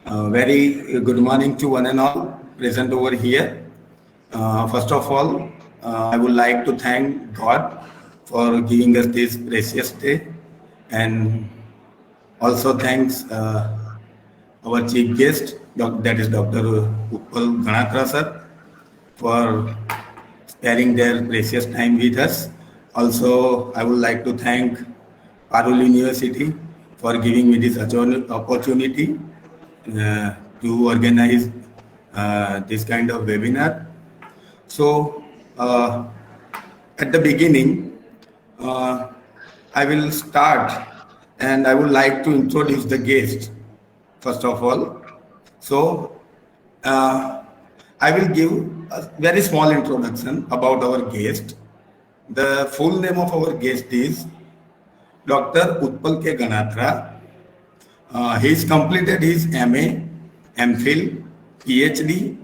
Very good morning to one and all present over here. First of all, I would like to thank God for giving us this precious day, and also thanks our chief guest, that is Dr. Uppal Ganatra sir, for sparing their precious time with us. Also, I would like to thank Parul University for giving me this opportunity to organize this kind of webinar. So, at the beginning, uh, I will start and I would like to introduce the guest first of all. So, uh, I will give a very small introduction about our guest. The full name of our guest is Dr. Utpal K. Ganatra. He's completed his MA, MPhil, PhD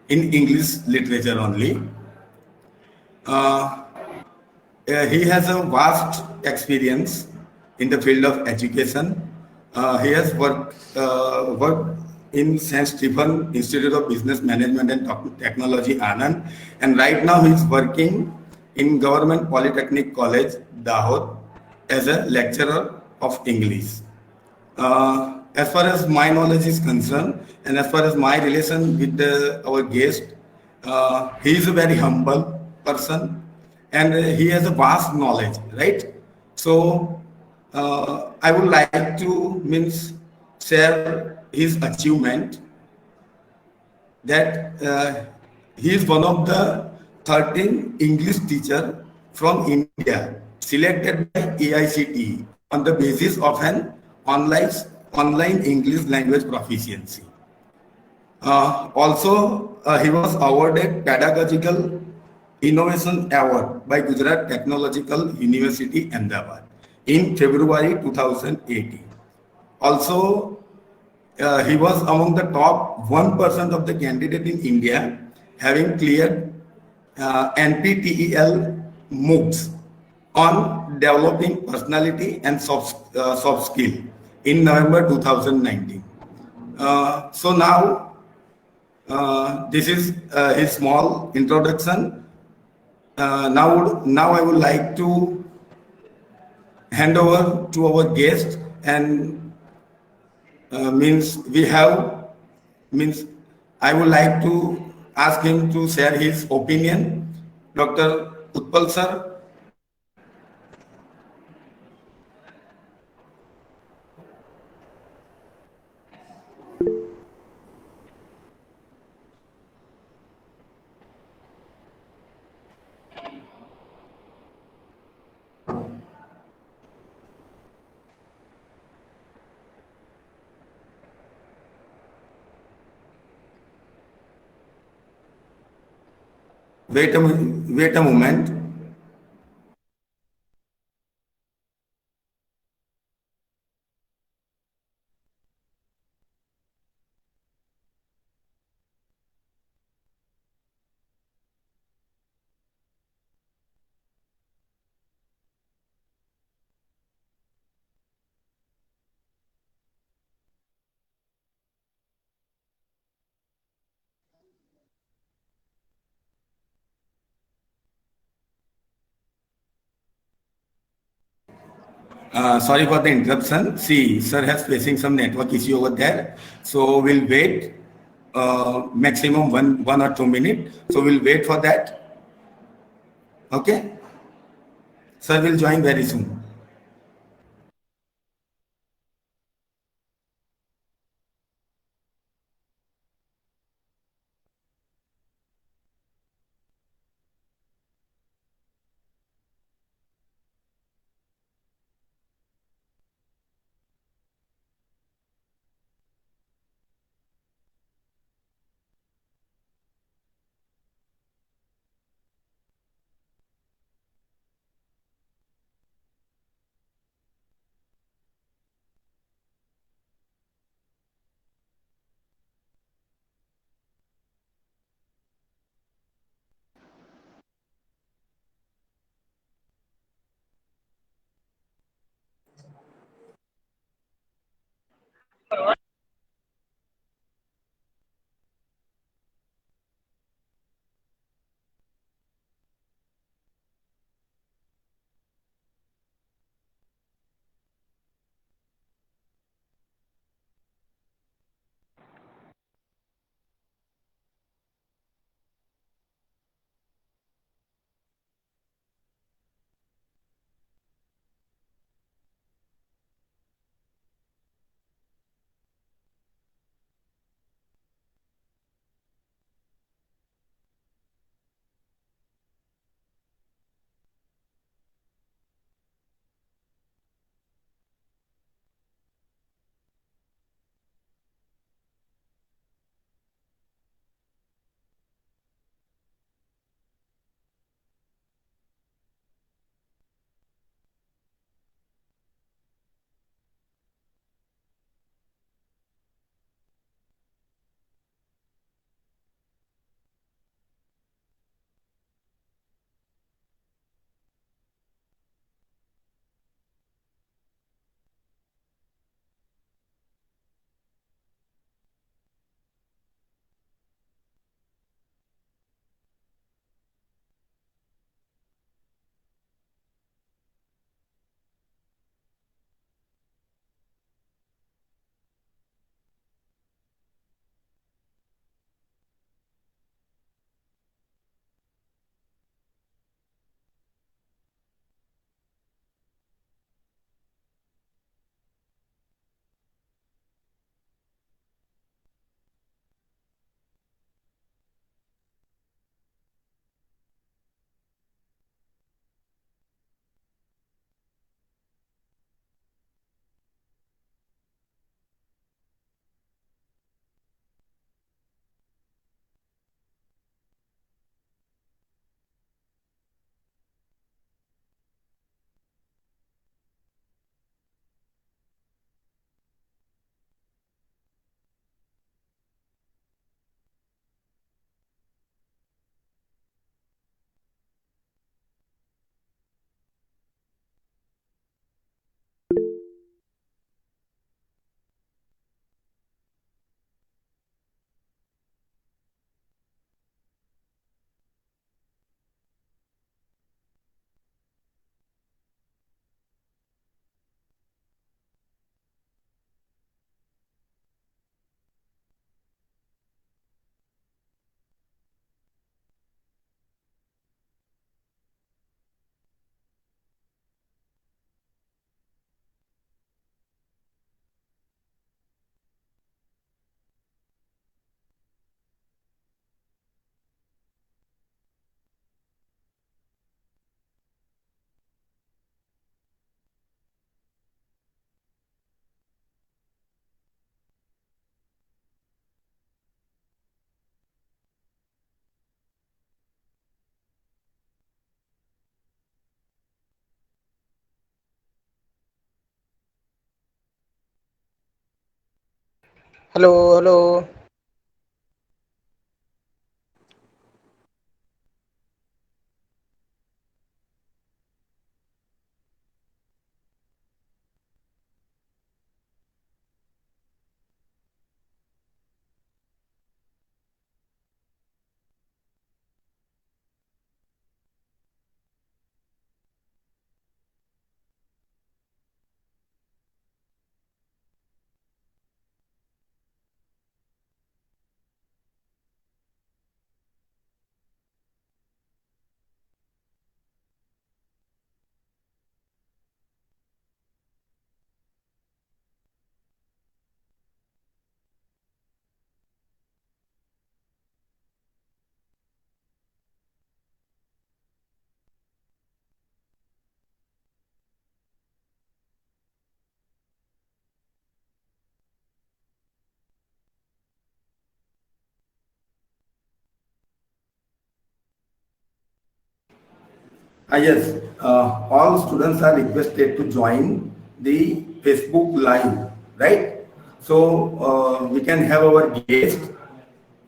in English literature only. Uh, he has a vast experience in the field of education. He has worked in St. Stephen Institute of Business Management and Technology, Anand, and right now he's working in Government Polytechnic College, Dahod, as a lecturer of English. As far as my knowledge is concerned, and as far as my relation with our guest, he is a very humble person, and he has a vast knowledge, right? So, I would like to means share his achievement that he is one of the 13 English teacher from India selected by AICTE on the basis of an online online English language proficiency. Also, he was awarded Pedagogical Innovation Award by Gujarat Technological University, Ahmedabad in February 2018. Also, he was among the top 1% of the candidate in India having cleared NPTEL MOOCs on developing personality and soft skill in November 2019. So now, this is his small introduction. Now I would like to hand over to our guest, and means we have means I would like to ask him to share his opinion. Dr. Utpal sir. Wait a moment. Sorry for the interruption. See, sir has facing some network issue over there. So we'll wait maximum 1 or 2 minutes. So we'll wait for that. Okay. Sir will join very soon. Hello, hello. Yes, all students are requested to join the Facebook Live, right? So we can have our guest.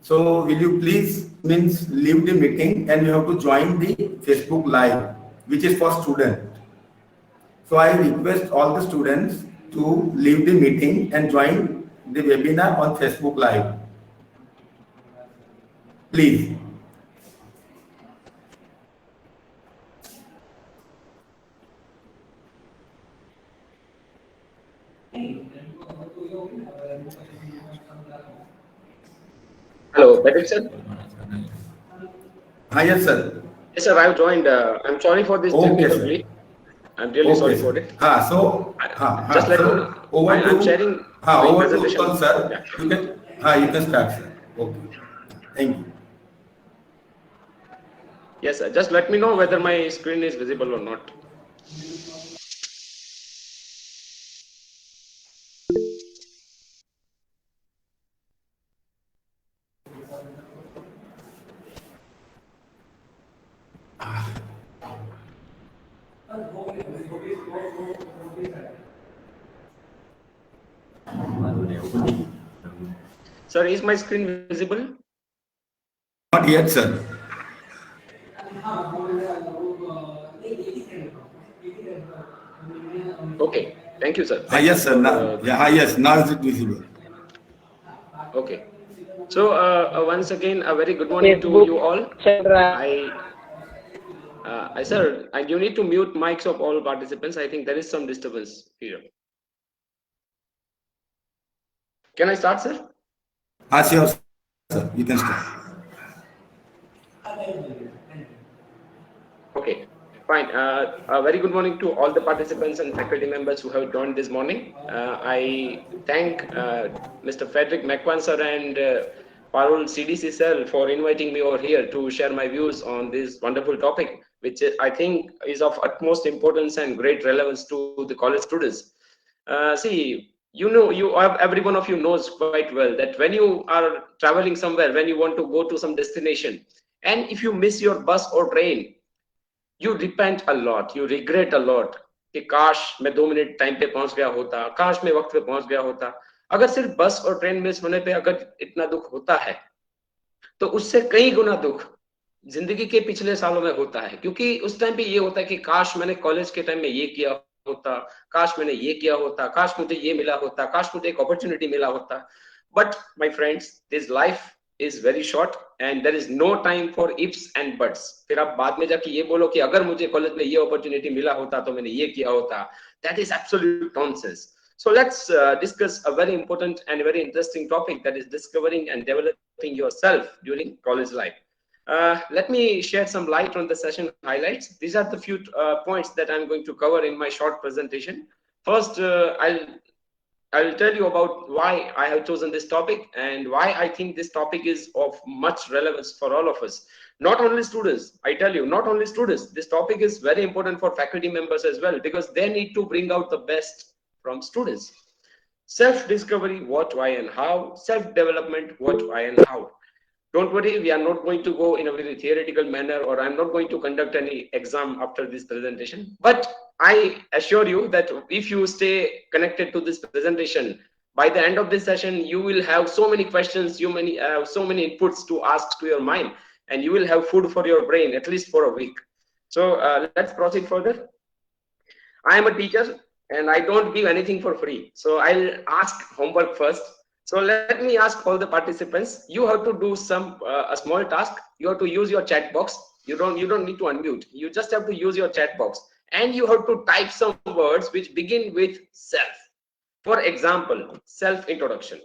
So will you please means leave the meeting and you have to join the Facebook Live, which is for student. So I request all the students to leave the meeting and join the webinar on Facebook Live, please. Hello, Patrick sir. Yes, sir. Yes, sir. I've joined. I'm sorry for this Okay, technical sir. glitch. I'm really Okay, sorry sir. for it. Just let me know. Sir, over I'm to, sharing my over to presentation. Utpal, sir. Yeah. You can start, sir. Okay. Thank you. Yes, sir. Just let me know whether my screen is visible or not. Sir, is my screen visible? Not yet, sir. Okay. Thank you, sir. Thank you Yes, sir. for Now, the. yes, now is it visible. Okay. So once again, a very good morning to Facebook you all. चल रहा है. I, sir, you need to mute mics of all participants. I think there is some disturbance here. Can I start, sir? Sure, sir. You can start. Okay, fine. A very good morning to all the participants and faculty members who have joined this morning. I thank Mr. Frederick McQuan sir and Parul CDC sir for inviting me over here to share my views on this wonderful topic, which I think is of utmost importance and great relevance to the college students. See, every one of you knows quite well that when you are traveling somewhere, when you want to go to some destination, and if you miss your bus or train, you repent a lot, you regret a lot कि काश मैं 2 minute time पे पहुंच गया होता, काश मैं वक्त पे पहुंच गया होता. अगर सिर्फ बस और ट्रेन मिस होने पे अगर इतना दुख होता है, तो उससे कई गुना दुख जिंदगी के पिछले सालों में होता है, क्योंकि उस टाइम पे ये होता है कि काश मैंने कॉलेज के टाइम में ये किया होता, काश मैंने ये किया होता, काश मुझे ये मिला होता, काश मुझे एक अपॉर्चुनिटी मिला होता. But my friends, this life is very short and there is no time for ifs and buts. फिर आप बाद में जाके ये बोलो कि अगर मुझे कॉलेज में ये अपॉर्चुनिटी मिला होता तो मैंने ये किया होता. That is absolute nonsense. So let's discuss a very important and very interesting topic, that is discovering and developing yourself during college life. Let me shed some light on the session highlights. These are the few points that I'm going to cover in my short presentation. First, I'll tell you about why I have chosen this topic and why I think this topic is of much relevance for all of us. Not only students, I tell you, not only students. This topic is very important for faculty members as well, because they need to bring out the best from students. Self-discovery, what, why, and how. Self-development, what, why, and how. Don't worry, we are not going to go in a very theoretical manner, or I'm not going to conduct any exam after this presentation. But I assure you that if you stay connected to this presentation, By the end of this session, you will have so many questions, so many inputs to ask to your mind, and you will have food for your brain at least for a week. So let's proceed further. I am a teacher and I don't give anything for free. So I'll ask homework first. So let me ask all the participants, you have to do a small task. You have to use your chat box. You don't need to unmute. You just have to use your chat box, and you have to type some words which begin with self. For example, self introduction.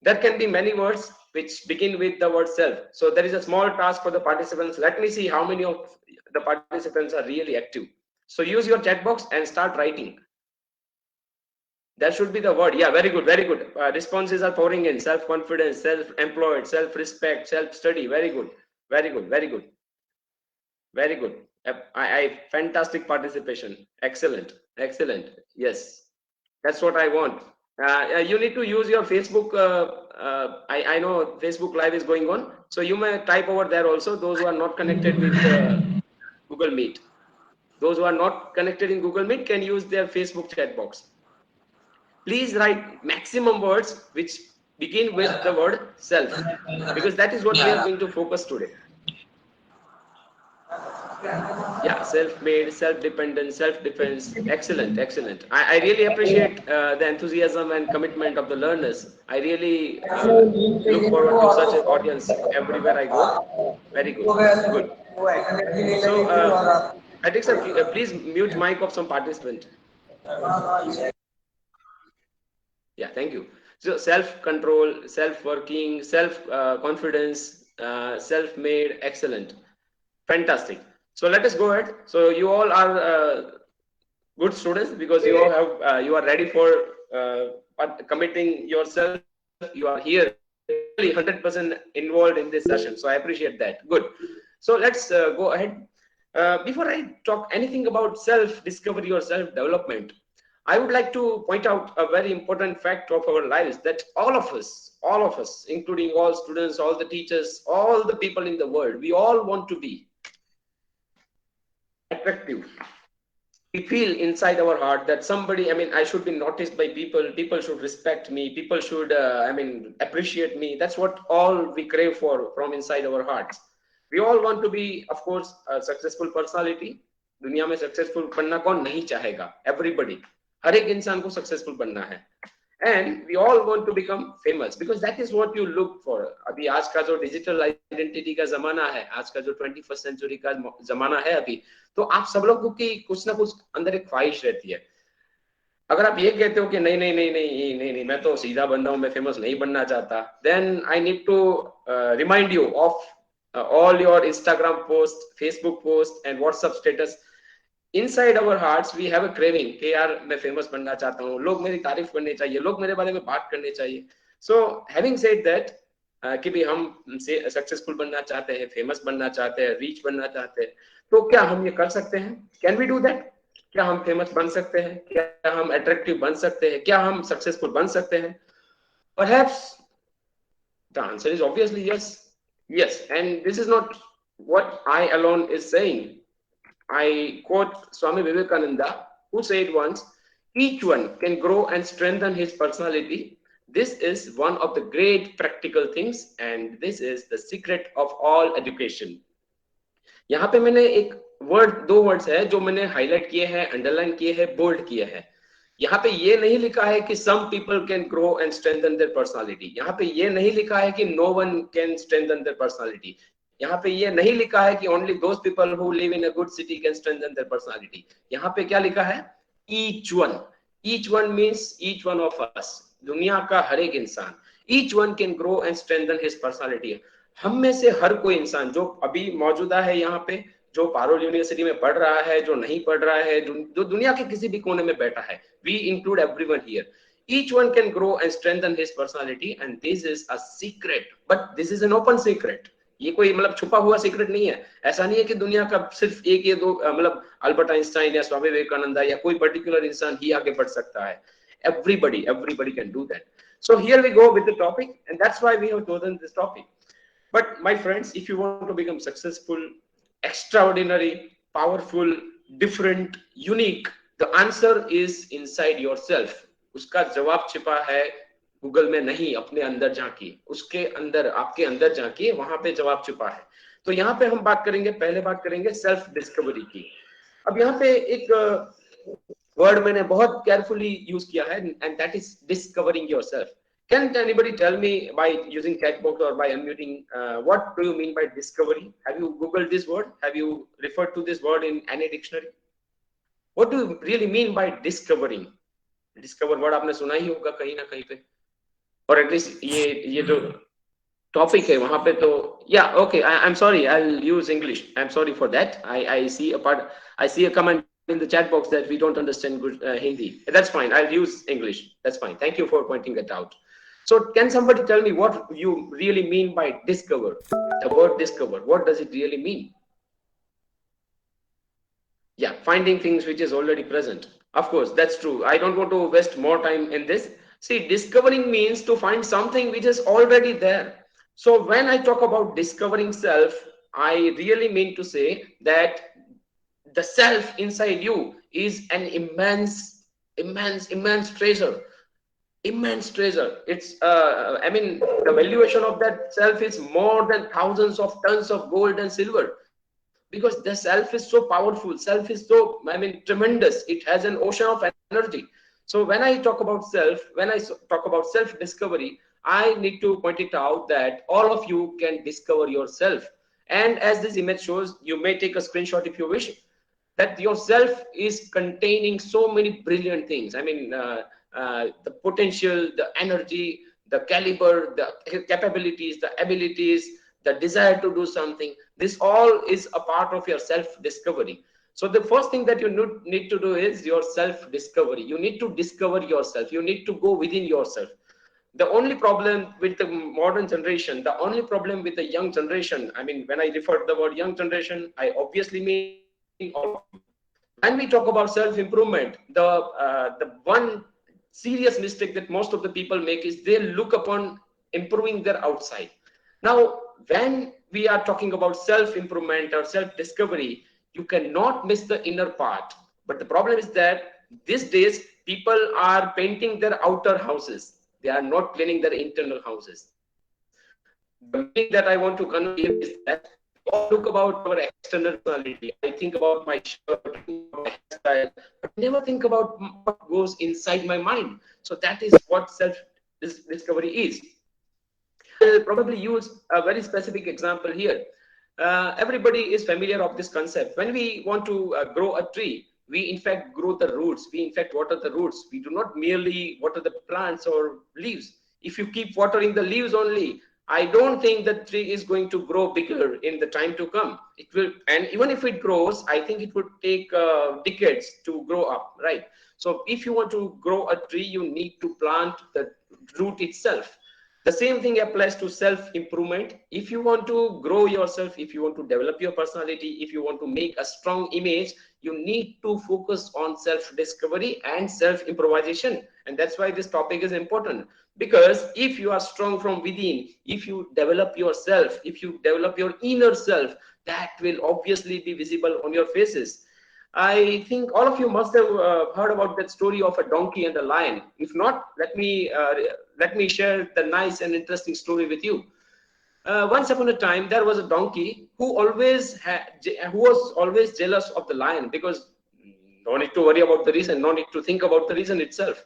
There can be many words which begin with the word self. So there is a small task for the participants. Let me see how many of the participants are really active. So use your chat box and start writing. That should be the word. Yeah, very good, very good. Responses are pouring in. Self-confidence, self-employed, self-respect, self-study. Very good, very good, very good, very good. Fantastic participation. Excellent, excellent. Yes, that's what I want. You need to use your Facebook. I know Facebook Live is going on, so you may type over there also. Those who are not connected with Google Meet, those who are not connected in Google Meet can use their Facebook chat box. Please write maximum words which begin with the word self, because that is what we are going to focus today. Yeah, self-made, self-dependent, self-defense. Excellent, excellent. I really appreciate the enthusiasm and commitment of the learners. I really look forward to such an audience everywhere I go. Very good, good. So, Patrick sir, please mute mic of some participant. Yeah, thank you. So self-control, self-working, self-confidence, self-made, excellent, fantastic. So let us go ahead. So you all are good students, because you all have you are ready for committing yourself. You are here 100% involved in this session. So I appreciate that. Good. So let's go ahead. Before I talk anything about self-discovery or self-development, I would like to point out a very important fact of our lives, that all of us, including all students, all the teachers, all the people in the world, we all want to be attractive. We feel inside our heart that somebody, I should be noticed by people, people should respect me, people should, appreciate me. That's what all we crave for from inside our hearts. We all want to be, of course, a successful personality. दुनिया में successful बनना कौन नहीं चाहेगा? Everybody. हर एक इंसान को successful बनना है. And we all want to become famous, because that is what you look for. अभी आज का जो डिजिटल आइडेंटिटी का जमाना है, आज का जो 21st सेंचुरी का जमाना है अभी, तो आप सब लोगों की कुछ ना कुछ अंदर एक ख्वाहिश रहती है. अगर आप ये कहते हो कि नहीं नहीं नहीं नहीं नहीं नहीं मैं तो सीधा बंदा हूं, मैं फेमस नहीं बनना चाहता, then I need to remind you of all your Instagram posts, Facebook posts and WhatsApp status. Inside our hearts we have a craving कि यार मैं फेमस बनना चाहता हूँ, लोग मेरी तारीफ करने चाहिए, लोग मेरे बारे में बात करने चाहिए. So having said that, कि भी हम सक्सेसफुल बनना चाहते हैं, फेमस बनना चाहते हैं, रीच बनना चाहते हैं, तो क्या हम ये कर सकते हैं? Can we do that? क्या हम फेमस बन सकते हैं? क्या हम अट्रैक्टिव बन सकते हैं? क्या हम सक्सेसफुल बन सकते हैं? Perhaps the answer is obviously yes. Yes, and this is not what I alone is saying. I quote Swami Vivekananda, who said once, each one can grow and strengthen his personality. This is one of the great practical things, and this is the secret of all education. यहाँ पे मैंने एक दो words है जो मैंने highlight किए हैं, अंडरलाइन किए हैं, बोल्ड किए हैं. यहाँ पे ये नहीं लिखा है कि some people can grow and strengthen their personality. यहाँ पे ये नहीं लिखा है कि no one can strengthen their personality. यहाँ पे ये नहीं लिखा है कि only those people who live in a good city can strengthen their personality. यहाँ पे क्या लिखा है? Each one. Each one means each one of us. दुनिया का हर एक इंसान. Each one can grow and strengthen his personality. हम में से हर कोई इंसान जो अभी मौजूदा है यहाँ पे, जो पारुल यूनिवर्सिटी में पढ़ रहा है, जो नहीं पढ़ रहा है, जो दुनिया के किसी भी कोने में बैठा है, we include everyone here. Each one can grow and strengthen his personality, and this is a secret. But this is an open secret. ये कोई मतलब छुपा हुआ सीक्रेट नहीं है. ऐसा नहीं है कि दुनिया का सिर्फ एक या दो मतलब अल्बर्ट आइंस्टाइन या स्वामी विवेकानंद या कोई पर्टिकुलर इंसान ही आगे बढ़ सकता है. Everybody can do that. So here we go with the topic, and that's why we have chosen this topic. But my friends, if you want to become successful, extraordinary, powerful, different, unique, the answer is inside yourself. उसका जवाब छिपा है Google में नहीं, अपने अंदर झांकिए, उसके अंदर, आपके अंदर झांकिए, वहां पे जवाब छुपा है। तो यहाँ पे हम बात करेंगे, पहले बात करेंगे सेल्फ डिस्कवरी की। अब यहाँ पे एक वर्ड मैंने बहुत केयरफुली यूज किया है, and that is discovering yourself. Can anybody tell me by using chat box or by unmuting, what do you mean by discovery? Have you googled this word? Have you referred to this word in any dictionary? What do you really mean by discovering? Discover word आपने सुना ही होगा कहीं ना कहीं पे, और at least ये जो टॉपिक है वहां पे तो, या okay, I am sorry, I will use English, I am sorry for that. I see a part, I see a comment in the chat box that we don't understand good Hindi. That's fine, I'll use English, that's fine, thank you for pointing that out. So can somebody tell me what you really mean by discover? The word discover, what does it really mean? Yeah, finding things which is already present. Of course, that's true. I don't want to waste more time in this. See, discovering means to find something which is already there. So when I talk about discovering self, I really mean to say that the self inside you is an immense treasure. Immense treasure. It's I mean, the valuation of that self is more than thousands of tons of gold and silver, because the self is so powerful, self is so, I mean, tremendous. It has an ocean of energy. So when I talk about self, when I talk about self discovery, I need to point it out that all of you can discover yourself. And as this image shows, you may take a screenshot if you wish, that yourself is containing so many brilliant things. I mean, the potential, the energy, the caliber, the capabilities, the abilities, the desire to do something. This all is a part of your self-discovery. So the first thing that you need to do is your self-discovery. You need to discover yourself. You need to go within yourself. The only problem with the modern generation, the only problem with the young generation, I mean, when I refer to the word young generation, I obviously mean all of you. When we talk about self-improvement, the one serious mistake that most of the people make is they look upon improving their outside. Now, when we are talking about self-improvement or self-discovery, you cannot miss the inner part. But the problem is that these days, people are painting their outer houses. They are not cleaning their internal houses. The meaning that I want to convey is that we all look about our external personality. I think about my shirt, my hairstyle, but never think about what goes inside my mind. So that is what self-discovery is. I'll probably use a very specific example here. Everybody is familiar of this concept. When we want to grow a tree, we in fact grow the roots. We in fact water the roots. We do not merely water the plants or leaves. If you keep watering the leaves only, I don't think the tree is going to grow bigger in the time to come. It will, and even if it grows, I think it would take decades to grow up, right? So if you want to grow a tree, you need to plant the root itself. The same thing applies to self-improvement. If you want to grow yourself, if you want to develop your personality, if you want to make a strong image, you need to focus on self-discovery and self-improvisation. And that's why this topic is important. Because if you are strong from within, if you develop yourself, if you develop your inner self, that will obviously be visible on your faces. I think all of you must have heard about that story of a donkey and a lion. If not, let me share the nice and interesting story with you. Once upon a time, there was a donkey who was always jealous of the lion, because no need to worry about the reason, no need to think about the reason itself.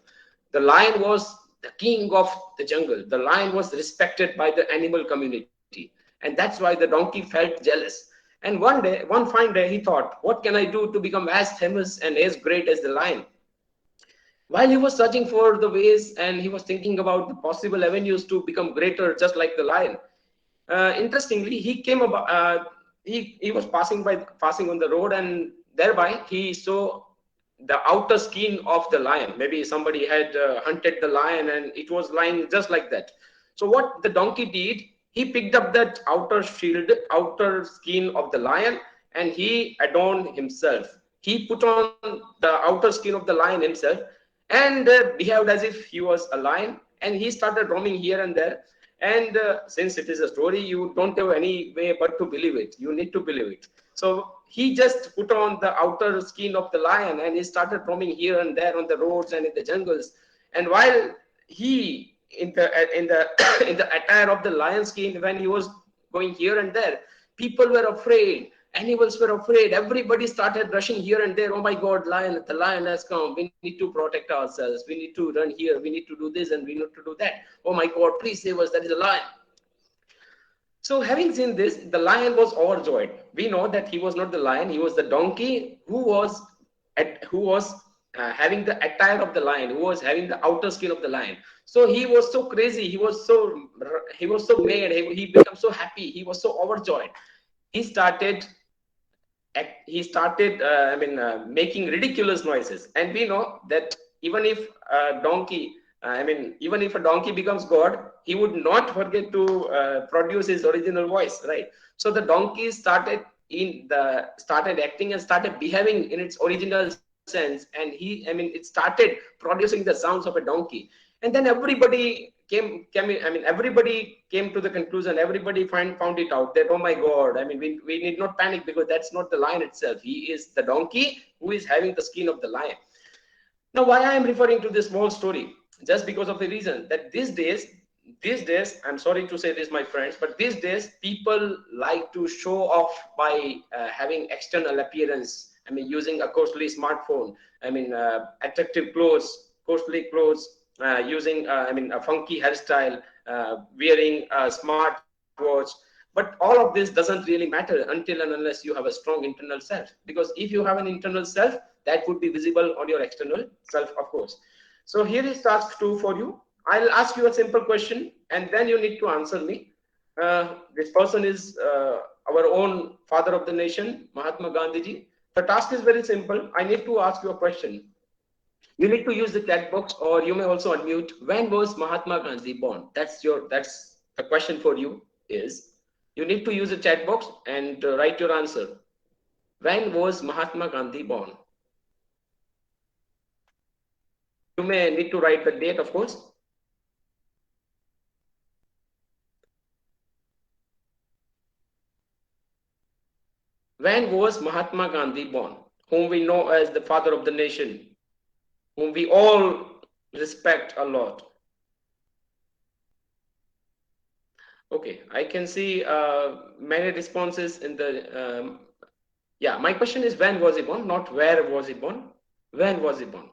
The lion was the king of the jungle. The lion was respected by the animal community, and that's why the donkey felt jealous. And one fine day, he thought, what can I do to become as famous and as great as the lion? While he was searching for the ways and he was thinking about the possible avenues to become greater, just like the lion, interestingly, he came about. He was passing on the road, and thereby he saw the outer skin of the lion. Maybe somebody had hunted the lion, and it was lying just like that. So what the donkey did, he picked up that outer shield, outer skin of the lion, and he adorned himself. He put on the outer skin of the lion himself, and behaved as if he was a lion, and he started roaming here and there. And since it is a story, you don't have any way but to believe it. You need to believe it. So he just put on the outer skin of the lion, and he started roaming here and there on the roads and in the jungles. And while he in the in the attire of the lion skin, when he was going here and there, people were afraid, animals were afraid, everybody started rushing here and there. Oh my god, lion, the lion has come, we need to protect ourselves, we need to run here, we need to do this and we need to do that. Oh my god, please save us, there is a lion. So having seen this, the lion was overjoyed. We know that he was not the lion, he was the donkey who was having the attire of the lion, who was having the outer skin of the lion. So he was so crazy, he was so mad, he became so happy, he was so overjoyed. He started making ridiculous noises. And we know that even if a donkey even if a donkey becomes god, he would not forget to produce his original voice, right? So the donkey started acting and started behaving in its original sense, and it started producing the sounds of a donkey. And then everybody came to the conclusion, everybody found it out that, oh my god, we need not panic, because that's not the lion itself, he is the donkey who is having the skin of the lion. Now, why I am referring to this small story? Just because of the reason that these days, I'm sorry to say this, my friends, but these days people like to show off by having external appearance. Using a costly smartphone. Attractive clothes, costly clothes, using a funky hairstyle, wearing a smart watch. But all of this doesn't really matter until and unless you have a strong internal self. Because if you have an internal self, that would be visible on your external self, of course. So here is task 2 for you. I'll ask you a simple question and then you need to answer me. This person is our own father of the nation, Mahatma Gandhi. The task is very simple. I need to ask you a question. You need to use the chat box, or you may also unmute. When was Mahatma Gandhi born? That's the question for you. Is you need to use the chat box and write your answer. When was Mahatma Gandhi born? You may need to write the date, of course. When was Mahatma Gandhi born? Whom we know as the father of the nation, whom we all respect a lot. Okay, I can see many responses in the. Yeah, my question is, when was he born? Not where was he born. When was he born?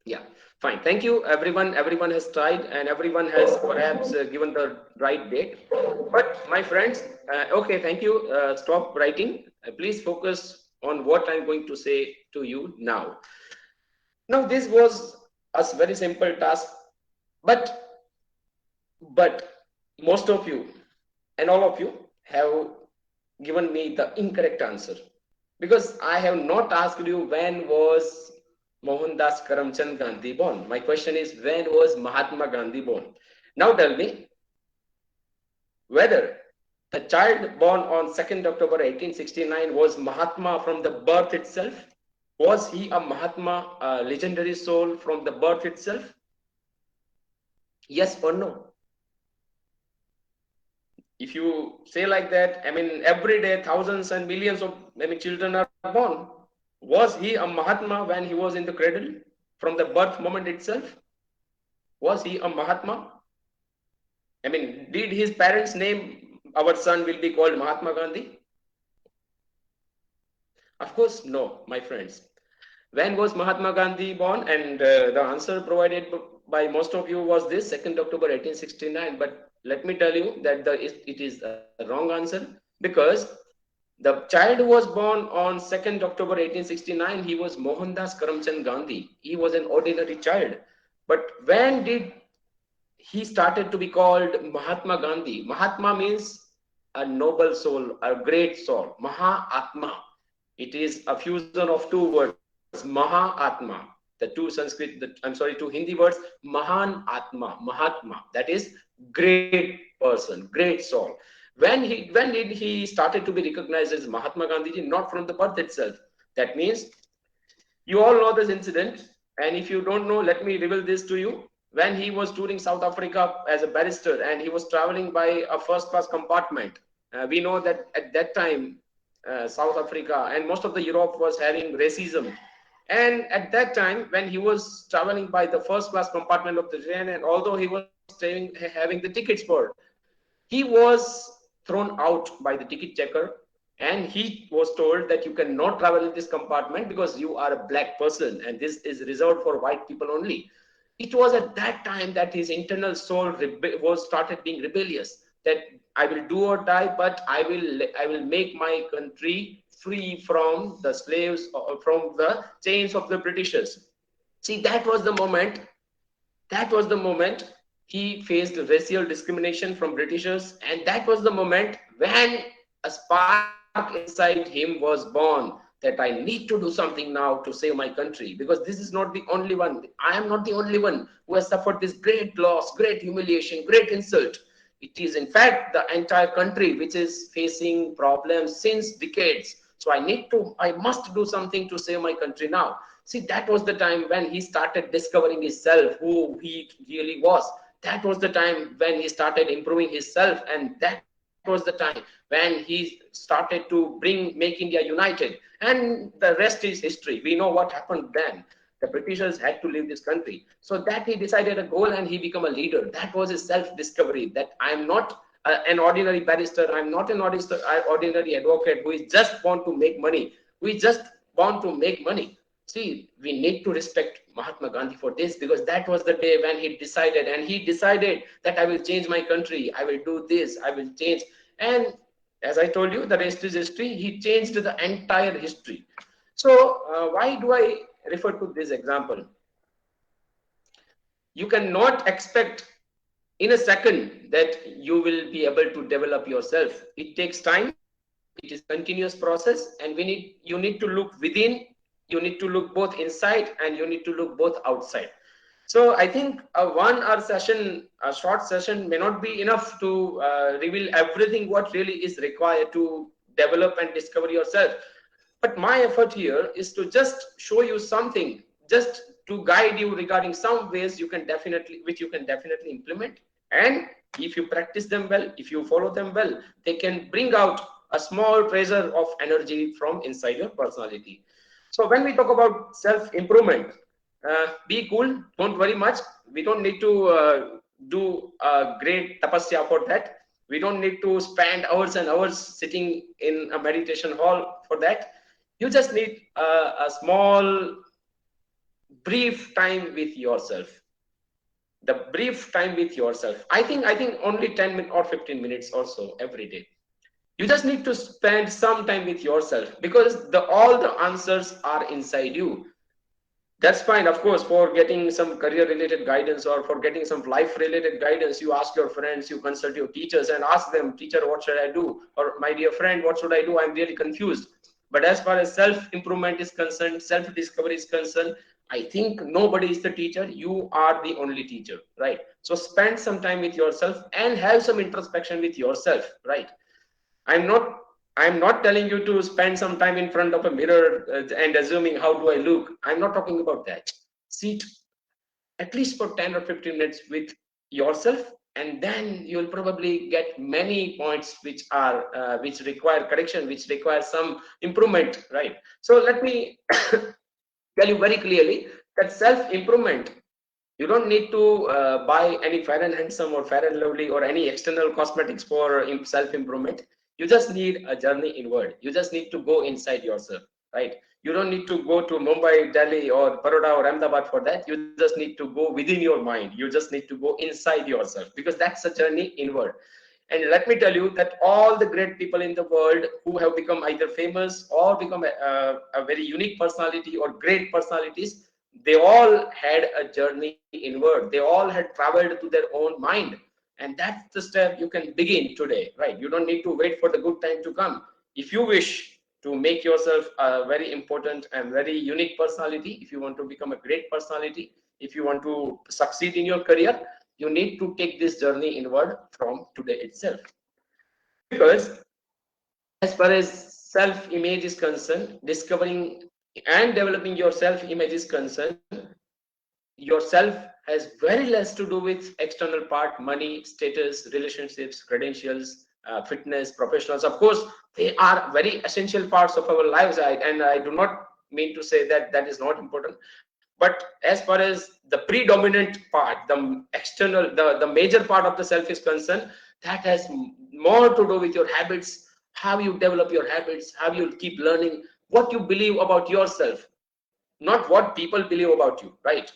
Yeah, fine. Thank you, everyone. Everyone has tried, and everyone has perhaps given the right date. But my friends, okay, thank you. Stop writing. Please focus on what I'm going to say to you now. Now, this was a very simple task, but most of you and all of you have given me the incorrect answer, because I have not asked you when was Mohandas Karamchand Gandhi born. My question is, when was Mahatma Gandhi born? Now tell me whether the child born on 2nd October 1869 was Mahatma from the birth itself. Was he a Mahatma, a legendary soul from the birth itself? Yes or no? If you say like that, every day thousands and millions of children are born. Was he a Mahatma when he was in the cradle from the birth moment itself? Was he a Mahatma? Did his parents name our son will be called Mahatma Gandhi? Of course, no, my friends. When was Mahatma Gandhi born? And the answer provided by most of you was this, 2nd October 1869. But let me tell you that it is a wrong answer, because the child who was born on 2nd October 1869, he was Mohandas Karamchand Gandhi. He was an ordinary child. But when did he started to be called Mahatma Gandhi? Mahatma means a noble soul, a great soul. Mahatma. It is a fusion of two words, Mahatma. The two two Hindi words, Mahan Atma, Mahatma. That is great person, great soul. When did he started to be recognized as Mahatma Gandhi? Not from the birth itself. That means you all know this incident, and if you don't know, let me reveal this to you. When he was touring South Africa as a barrister, and he was traveling by a first-class compartment, we know that at that time, South Africa and most of the Europe was having racism. And at that time, when he was traveling by the first-class compartment of the train, and although he was having the tickets for. He was thrown out by the ticket checker, and he was told that you cannot travel in this compartment because you are a black person and this is reserved for white people only. It was at that time that his internal soul was started being rebellious, that I will do or die, but I will make my country free from the slaves or from the chains of the Britishers. See, that was the moment he faced racial discrimination from Britishers, and that was the moment when a spark inside him was born, that I need to do something now to save my country, because this is not the only one. I am not the only one who has suffered this great loss, great humiliation, great insult. It is in fact the entire country which is facing problems since decades. So I must do something to save my country now. See, that was the time when he started discovering himself, who he really was. That was the time when he started improving himself, and that was the time when he started to make India united. And the rest is history. We know what happened then. The Britishers had to leave this country. So that he decided a goal and he became a leader. That was his self-discovery, that I'm not an ordinary barrister. I'm not an ordinary advocate who is just want to make money. We just want to make money. See, we need to respect Mahatma Gandhi for this, because that was the day when he decided, and he decided that I will change my country. I will do this. I will change. And as I told you, the rest is history. He changed the entire history. So why do I refer to this example? You cannot expect in a second that you will be able to develop yourself. It takes time. It is a continuous process, and you need to look within. You need to look both inside and you need to look both outside. So I think a 1 hour session, a short session, may not be enough to reveal everything what really is required to develop and discover yourself. But my effort here is to just show you something, just to guide you regarding some ways which you can definitely implement. And if you practice them well, if you follow them well, they can bring out a small treasure of energy from inside your personality. So when we talk about self-improvement, be cool, don't worry much. We don't need to do a great tapasya for that. We don't need to spend hours and hours sitting in a meditation hall for that. You just need a small, brief time with yourself. The brief time with yourself. I think only 10 minutes or 15 minutes or so every day. You just need to spend some time with yourself, because all the answers are inside you. That's fine, of course. For getting some career related guidance or for getting some life related guidance, you ask your friends, you consult your teachers and ask them, teacher, what should I do? Or my dear friend, what should I do? I'm really confused. But as far as self improvement is concerned, self discovery is concerned, I think nobody is the teacher. You are the only teacher, right? So spend some time with yourself and have some introspection with yourself, right? I'm not telling you to spend some time in front of a mirror and assuming how do I look. I'm not talking about that. Sit at least for 10 or 15 minutes with yourself, and then you'll probably get many points which require correction, which require some improvement, right? So let me tell you very clearly that self-improvement, you don't need to buy any Fair and Handsome or Fair and Lovely or any external cosmetics for self-improvement. You just need a journey inward. You just need to go inside yourself, right? You don't need to go to Mumbai, Delhi, or Baroda or Ahmedabad for that. You just need to go within your mind. You just need to go inside yourself, because that's a journey inward. And let me tell you that all the great people in the world who have become either famous or become a very unique personality or great personalities, they all had a journey inward. They all had traveled to their own mind. And that's the step you can begin today, right? You don't need to wait for the good time to come. If you wish to make yourself a very important and very unique personality, if you want to become a great personality, if you want to succeed in your career, you need to take this journey inward from today itself. Because as far as self-image is concerned, discovering and developing your self-image is concerned, yourself has very less to do with external part, money, status, relationships, credentials, fitness, professionals. Of course, they are very essential parts of our lives, and I do not mean to say that that is not important. But as far as the predominant part, the external, the major part of the self is concerned, that has more to do with your habits, how you develop your habits, how you keep learning, what you believe about yourself, not what people believe about you, right?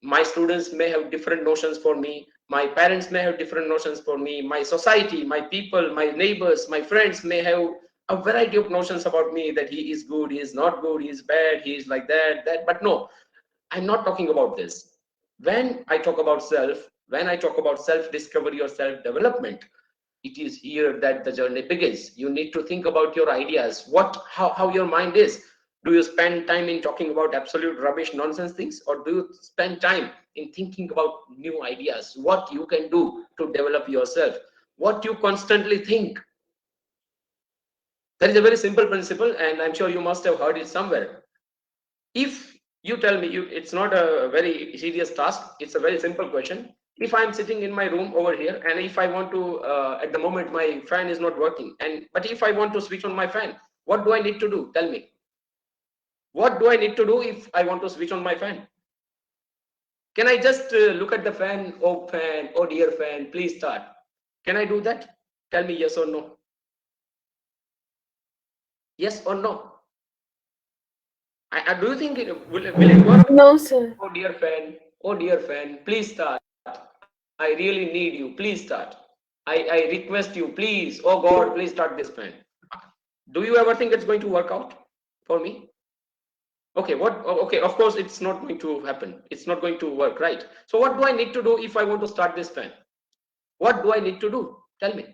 My students may have different notions for me, my parents may have different notions for me, my society, my people, my neighbors, my friends may have a variety of notions about me, that he is good, he is not good, he is bad, he is like that. But no, I'm not talking about this. When I talk about self, when I talk about self discovery or self development, it is here that the journey begins. You need to think about your ideas, how your mind is. Do you spend time in talking about absolute rubbish nonsense things, or do you spend time in thinking about new ideas, what you can do to develop yourself, what you constantly think? That is a very simple principle, and I'm sure you must have heard it somewhere. If you tell me, it's not a very serious task, it's a very simple question. If I'm sitting in my room over here, and if I want to at the moment my fan is not working, but if I want to switch on my fan, what do I need to do? Tell me, what do I need to do if I want to switch on my fan? Can I just look at the fan? Oh fan, oh dear fan, please start. Can I do that? Tell me yes or no. Yes or no? Do you think will it work? No, sir. Oh dear fan, please start. I really need you. Please start. I request you, please. Oh God, please start this fan. Do you ever think it's going to work out for me? Okay, okay, of course it's not going to happen. It's not going to work, right? So what do I need to do if I want to start this fan? What do I need to do? Tell me.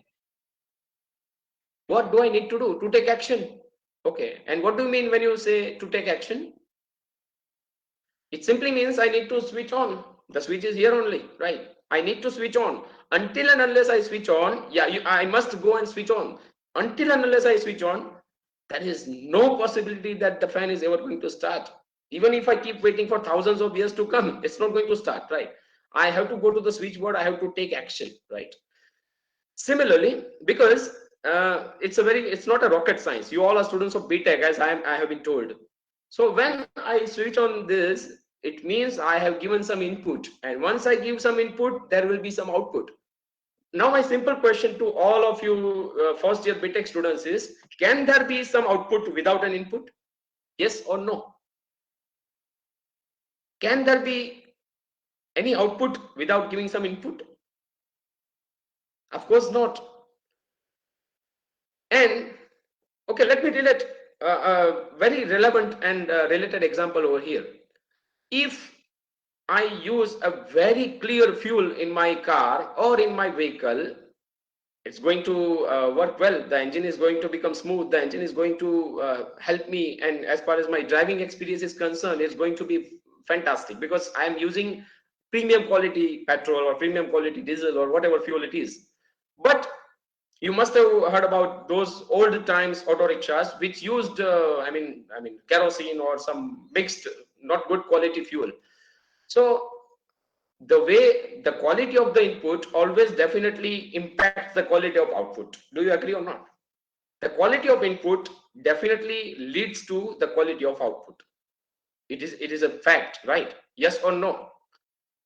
What do I need to do to take action? Okay, and what do you mean when you say to take action? It simply means I need to switch on. The switch is here only, right? I need to switch on. Until and unless I switch on, I must go and switch on. Until and unless I switch on, there is no possibility that the fan is ever going to start. Even if I keep waiting for thousands of years to come, it's not going to start, right? I have to go to the switchboard, I have to take action, right? Similarly, because it's not a rocket science. You all are students of BTech, as I have been told. So when I switch on this, it means I have given some input, and once I give some input, there will be some output. Now my simple question to all of you first year BTech students is, can there be some output without an input? Yes or no? Can there be any output without giving some input? Of course not. And okay, let me relate a very relevant and related example over here. If I use a very clear fuel in my car or in my vehicle, it's going to work well. The engine is going to become smooth. The engine is going to help me. And as far as my driving experience is concerned, it's going to be fantastic because I am using premium quality petrol or premium quality diesel or whatever fuel it is. But you must have heard about those old times auto rickshaws which used I mean kerosene or some mixed not good quality fuel. So the way the quality of the input always definitely impacts the quality of output. Do you agree or not? The quality of input definitely leads to the quality of output. It is a fact, right? Yes or no?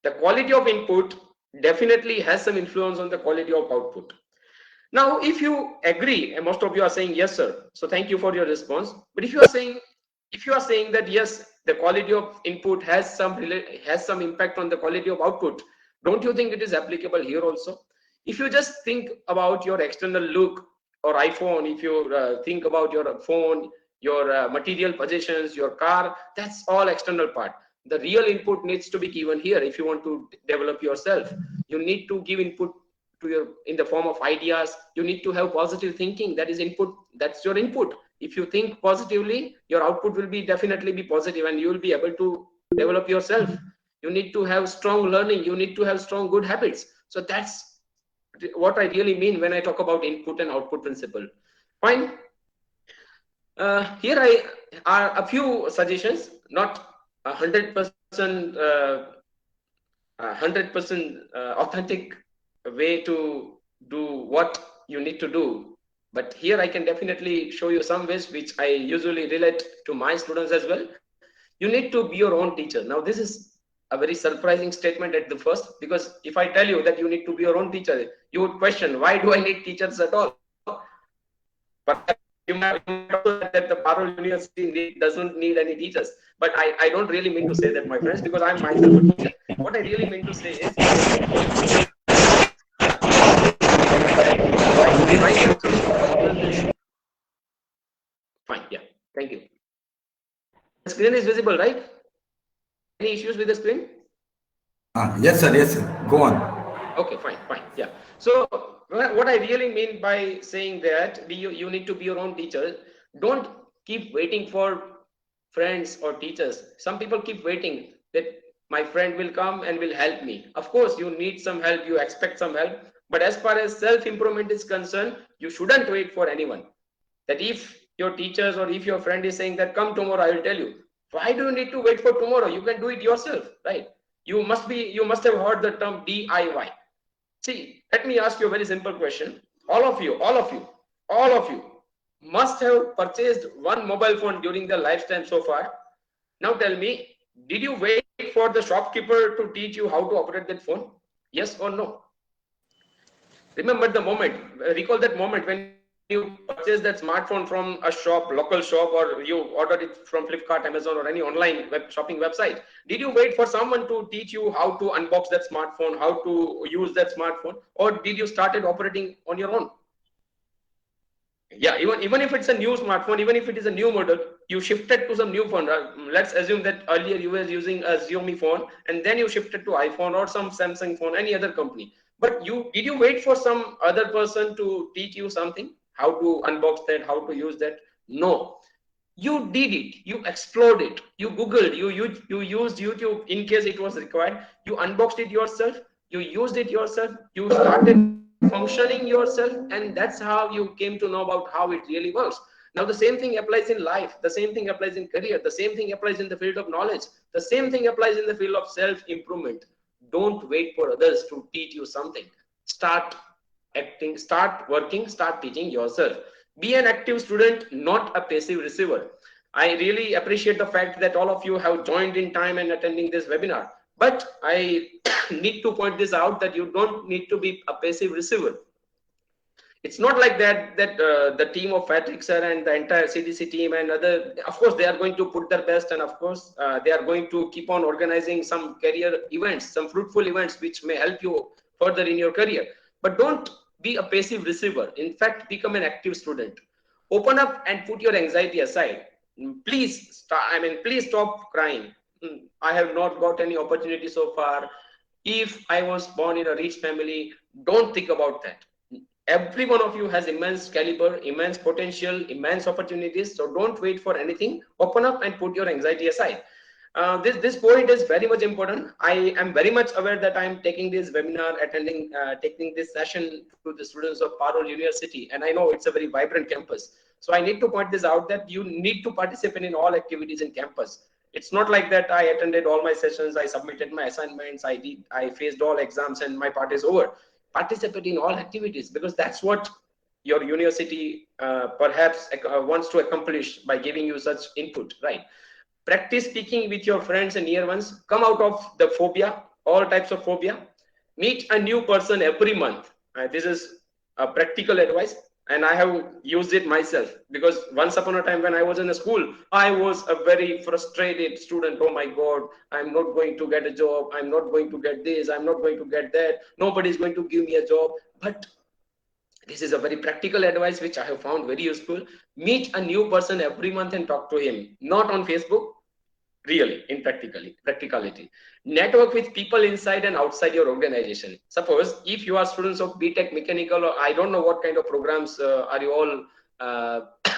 The quality of input definitely has some influence on the quality of output. Now, if you agree, and most of you are saying yes, sir. So thank you for your response. But if you are saying that yes, the quality of input has some impact on the quality of output, don't you think it is applicable here also? If you just think about your external look or iPhone, if you think about your phone, your material possessions, your car, that's all external part. The real input needs to be given here. If you want to develop yourself, you need to give input in the form of ideas. You need to have positive thinking. That is input. That's your input. If you think positively, your output will definitely be positive, and you will be able to develop yourself. You need to have strong learning. You need to have strong good habits. So that's what I really mean when I talk about input and output principle. Fine. Here are a few suggestions, not 100% authentic way to do what you need to do, but here I can definitely show you some ways which I usually relate to my students as well. You need to be your own teacher. Now, this is a very surprising statement at the first, because if I tell you that you need to be your own teacher, you would question, why do I need teachers at all? Perhaps you might also say that the Parul University doesn't need any teachers. But I don't really mean to say that, my friends, because I'm myself a teacher. What I really mean to say is, fine, yeah, thank you. The screen is visible, right? Any issues with the screen? Yes, sir. Go on. Okay, fine, yeah. So what I really mean by saying that you need to be your own teacher. Don't keep waiting for friends or teachers. Some people keep waiting that my friend will come and will help me. Of course, you need some help, you expect some help. But as far as self-improvement is concerned, you shouldn't wait for anyone. That if your teachers or if your friend is saying that come tomorrow, I will tell you. Why do you need to wait for tomorrow? You can do it yourself, right? You must have heard the term DIY. See, let me ask you a very simple question. All of you must have purchased one mobile phone during their lifetime so far. Now tell me, did you wait for the shopkeeper to teach you how to operate that phone? Yes or no? Remember the moment, recall that moment when you purchased that smartphone from a shop, local shop, or you ordered it from Flipkart, Amazon, or any online shopping website. Did you wait for someone to teach you how to unbox that smartphone, how to use that smartphone, or did you started operating on your own? Yeah, even if it's a new smartphone, even if it is a new model, you shifted to some new phone. Let's assume that earlier you were using a Xiaomi phone, and then you shifted to iPhone or some Samsung phone, any other company. But did you wait for some other person to teach you something, how to unbox that, how to use that? No, you did it. You explored it. You Googled. You used YouTube in case it was required. You unboxed it yourself. You used it yourself. You started functioning yourself, and that's how you came to know about how it really works. Now the same thing applies in life, the same thing applies in career, the same thing applies in the field of knowledge, the same thing applies in the field of self-improvement. Don't wait for others to teach you something. Start acting, start working, start teaching yourself. Be an active student, not a passive receiver. I really appreciate the fact that all of you have joined in time and attending this webinar, but I need to point this out that you don't need to be a passive receiver. It's not like that the team of Patrick sir and the entire CDC team and other, of course they are going to put their best, and of course they are going to keep on organizing some career events, some fruitful events which may help you further in your career. But don't be a passive receiver. In fact, become an active student. Open up and put your anxiety aside. Please stop crying. I have not got any opportunity so far. If I was born in a rich family, don't think about that. Every one of you has immense caliber, immense potential, immense opportunities. So don't wait for anything. Open up and put your anxiety aside. This point is very much important. I am very much aware that I am taking this webinar, taking this session to the students of Parul University, and I know it's a very vibrant campus. So I need to point this out that you need to participate in all activities in campus. It's not like that I attended all my sessions, I submitted my assignments, I faced all exams, and my part is over. Participate in all activities, because that's what your university perhaps wants to accomplish by giving you such input, right? Practice speaking with your friends and near ones. Come out of the phobia, all types of phobia. Meet a new person every month. This is a practical advice, and I have used it myself, because once upon a time when I was in a school, I was a very frustrated student. Oh my God, I'm not going to get a job. I'm not going to get this. I'm not going to get that. Nobody's going to give me a job. But this is a very practical advice which I have found very useful. Meet a new person every month and talk to him, not on Facebook, really, in practicality. Network with people inside and outside your organization. Suppose if you are students of BTech mechanical, or I don't know what kind of programs are you all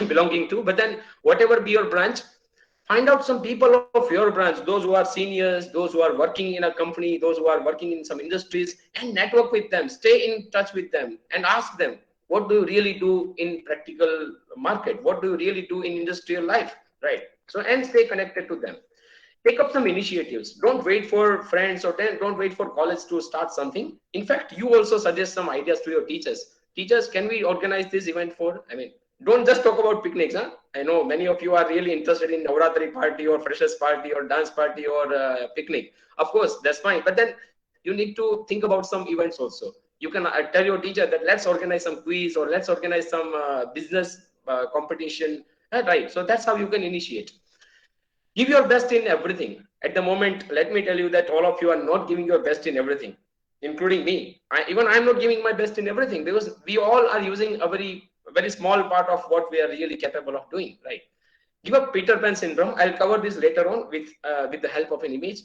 belonging to, but then whatever be your branch, find out some people of your branch, those who are seniors, those who are working in a company, those who are working in some industries, and network with them, stay in touch with them, and ask them, what do you really do in practical market? What do you really do in industrial life, right? So, and stay connected to them. Take up some initiatives. Don't wait for friends, or don't wait for college to start something. In fact, you also suggest some ideas to your teachers. Teachers, can we organize this event for, Don't just talk about picnics. I know many of you are really interested in Navratri party or freshers party or dance party or picnic. Of course, that's fine. But then you need to think about some events also. You can tell your teacher that let's organize some quiz or let's organize some business competition. Right. So that's how you can initiate. Give your best in everything. At the moment, let me tell you that all of you are not giving your best in everything, including me. Even I'm not giving my best in everything, because we all are using a very small part of what we are really capable of doing, right? Give up Peter Pan syndrome. I'll cover this later on with the help of an image.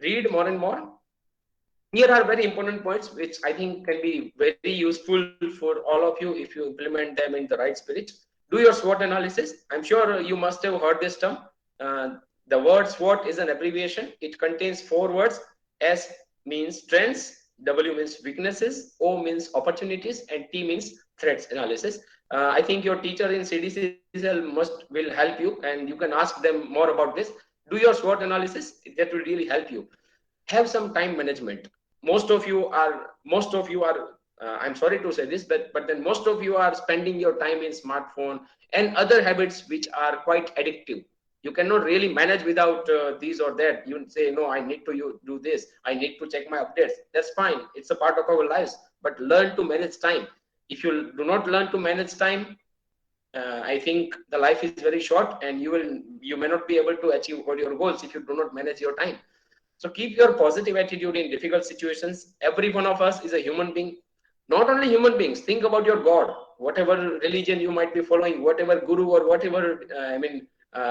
Read more and more. Here are very important points which I think can be very useful for all of you if you implement them in the right spirit. Do your SWOT analysis. I'm sure you must have heard this term. The word SWOT is an abbreviation. It contains 4 words. S means strengths, W means weaknesses, O means opportunities, and T means threats analysis. I think your teacher in CDCL will help you, and you can ask them more about this. Do your SWOT analysis. That will really help you. Have some time management. Most of you are I'm sorry to say this, but then most of you are spending your time in smartphone and other habits which are quite addictive. You cannot really manage without these or that. You say, no, I need to do this, I need to check my updates. That's fine, it's a part of our lives, but learn to manage time. If you do not learn to manage time, I think the life is very short, and you may not be able to achieve all your goals if you do not manage your time. So keep your positive attitude in difficult situations. Every one of us is a human being. Not only human beings, think about your God, whatever religion you might be following, whatever guru or whatever,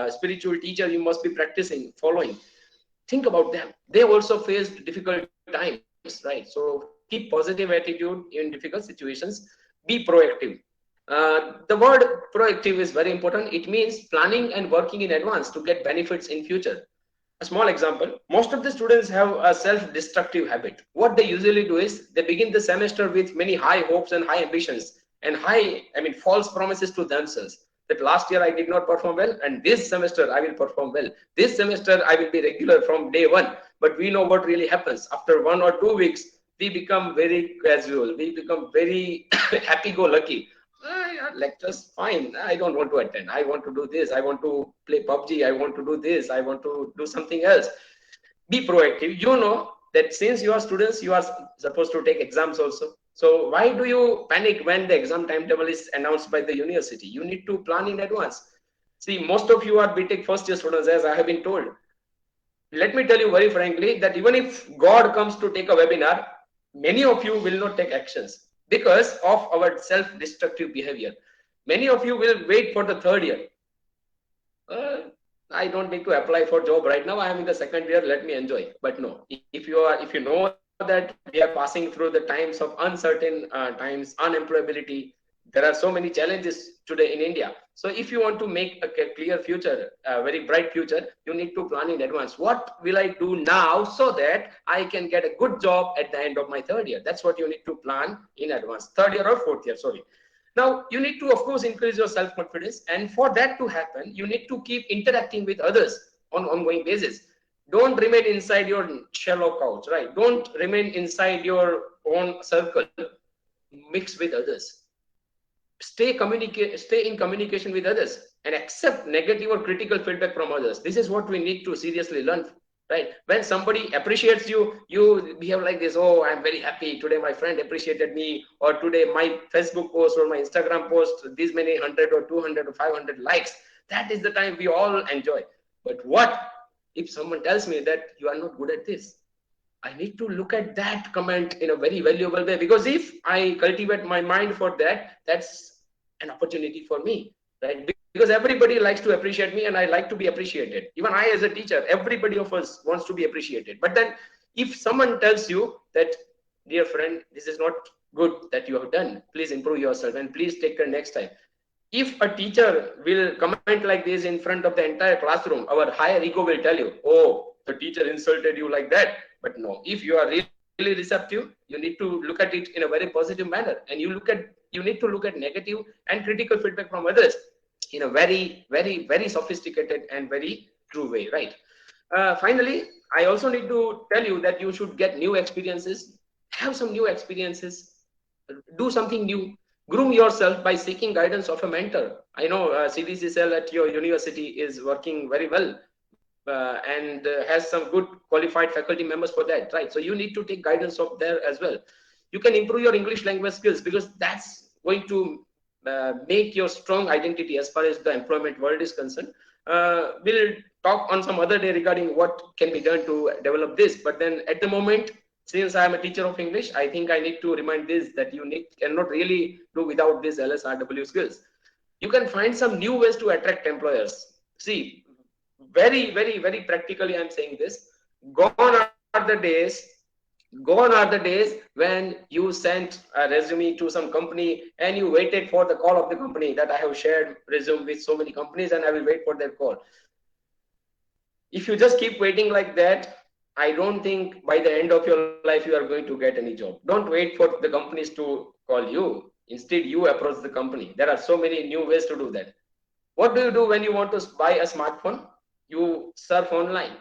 spiritual teacher you must be practicing, following. Think about them. They also faced difficult times, right? So keep positive attitude in difficult situations. Be proactive. The word proactive is very important. It means planning and working in advance to get benefits in future. A small example: most of the students have a self-destructive habit. What they usually do is they begin the semester with many high hopes and high ambitions and false promises to themselves that last year I did not perform well, and this semester I will perform well. This semester I will be regular from day one. But we know what really happens. After 1 or 2 weeks, we become very casual. We become very happy-go-lucky. Lectures, fine, I don't want to attend, I want to do this, I want to play PUBG, I want to do this, I want to do something else. Be proactive. You know that since you are students, you are supposed to take exams also. So why do you panic when the exam timetable is announced by the university? You need to plan in advance. See, most of you are BTech first year students, as I have been told. Let me tell you very frankly that even if God comes to take a webinar, many of you will not take actions because of our self-destructive behavior. Many of you will wait for the 3rd year. I don't need to apply for job right now. I am in the 2nd year. Let me enjoy. But no, if you know that we are passing through the times of uncertain times, unemployability, there are so many challenges today in India. So if you want to make a clear future, a very bright future, you need to plan in advance. What will I do now so that I can get a good job at the end of my 3rd year? That's what you need to plan in advance. 3rd year or 4th year, sorry. Now, you need to, of course, increase your self-confidence. And for that to happen, you need to keep interacting with others on an ongoing basis. Don't remain inside your shallow couch, right? Don't remain inside your own circle. Mix with others. Stay in communication with others and accept negative or critical feedback from others. This is what we need to seriously learn, right? When somebody appreciates you, you behave like this: oh, I'm very happy today, my friend appreciated me, or today my Facebook post or my Instagram post, these many 100 or 200 or 500 likes. That is the time we all enjoy. But what if someone tells me that you are not good at this? I need to look at that comment in a very valuable way, because if I cultivate my mind for that, that's an opportunity for me, right? Because everybody likes to appreciate me and I like to be appreciated. Even I, as a teacher, everybody of us wants to be appreciated. But then if someone tells you that, dear friend, this is not good that you have done, please improve yourself and please take care next time. If a teacher will comment like this in front of the entire classroom, our higher ego will tell you, oh, the teacher insulted you like that. But no, if you are really receptive, you need to look at it in a very positive manner, and you need to look at negative and critical feedback from others in a very, very, very sophisticated and very true way, right? Finally, I also need to tell you that you should get new experiences, have some new experiences, do something new. Groom yourself by seeking guidance of a mentor. I know CDC cell at your university is working very well and has some good qualified faculty members for that, right? So you need to take guidance of there as well. You can improve your English language skills because that's going to make your strong identity as far as the employment world is concerned. We'll talk on some other day regarding what can be done to develop this. But then at the moment, since I am a teacher of English, I think I need to remind this that you cannot really do without this LSRW skills. You can find some new ways to attract employers. See, very practically, I'm saying this. Gone are the days Gone are the days when you sent a resume to some company and you waited for the call of the company that I have shared resume with so many companies and I will wait for their call. If you just keep waiting like that, I don't think by the end of your life you are going to get any job. Don't wait for the companies to call you. Instead, you approach the company. There are so many new ways to do that. What do you do when you want to buy a smartphone? You surf online.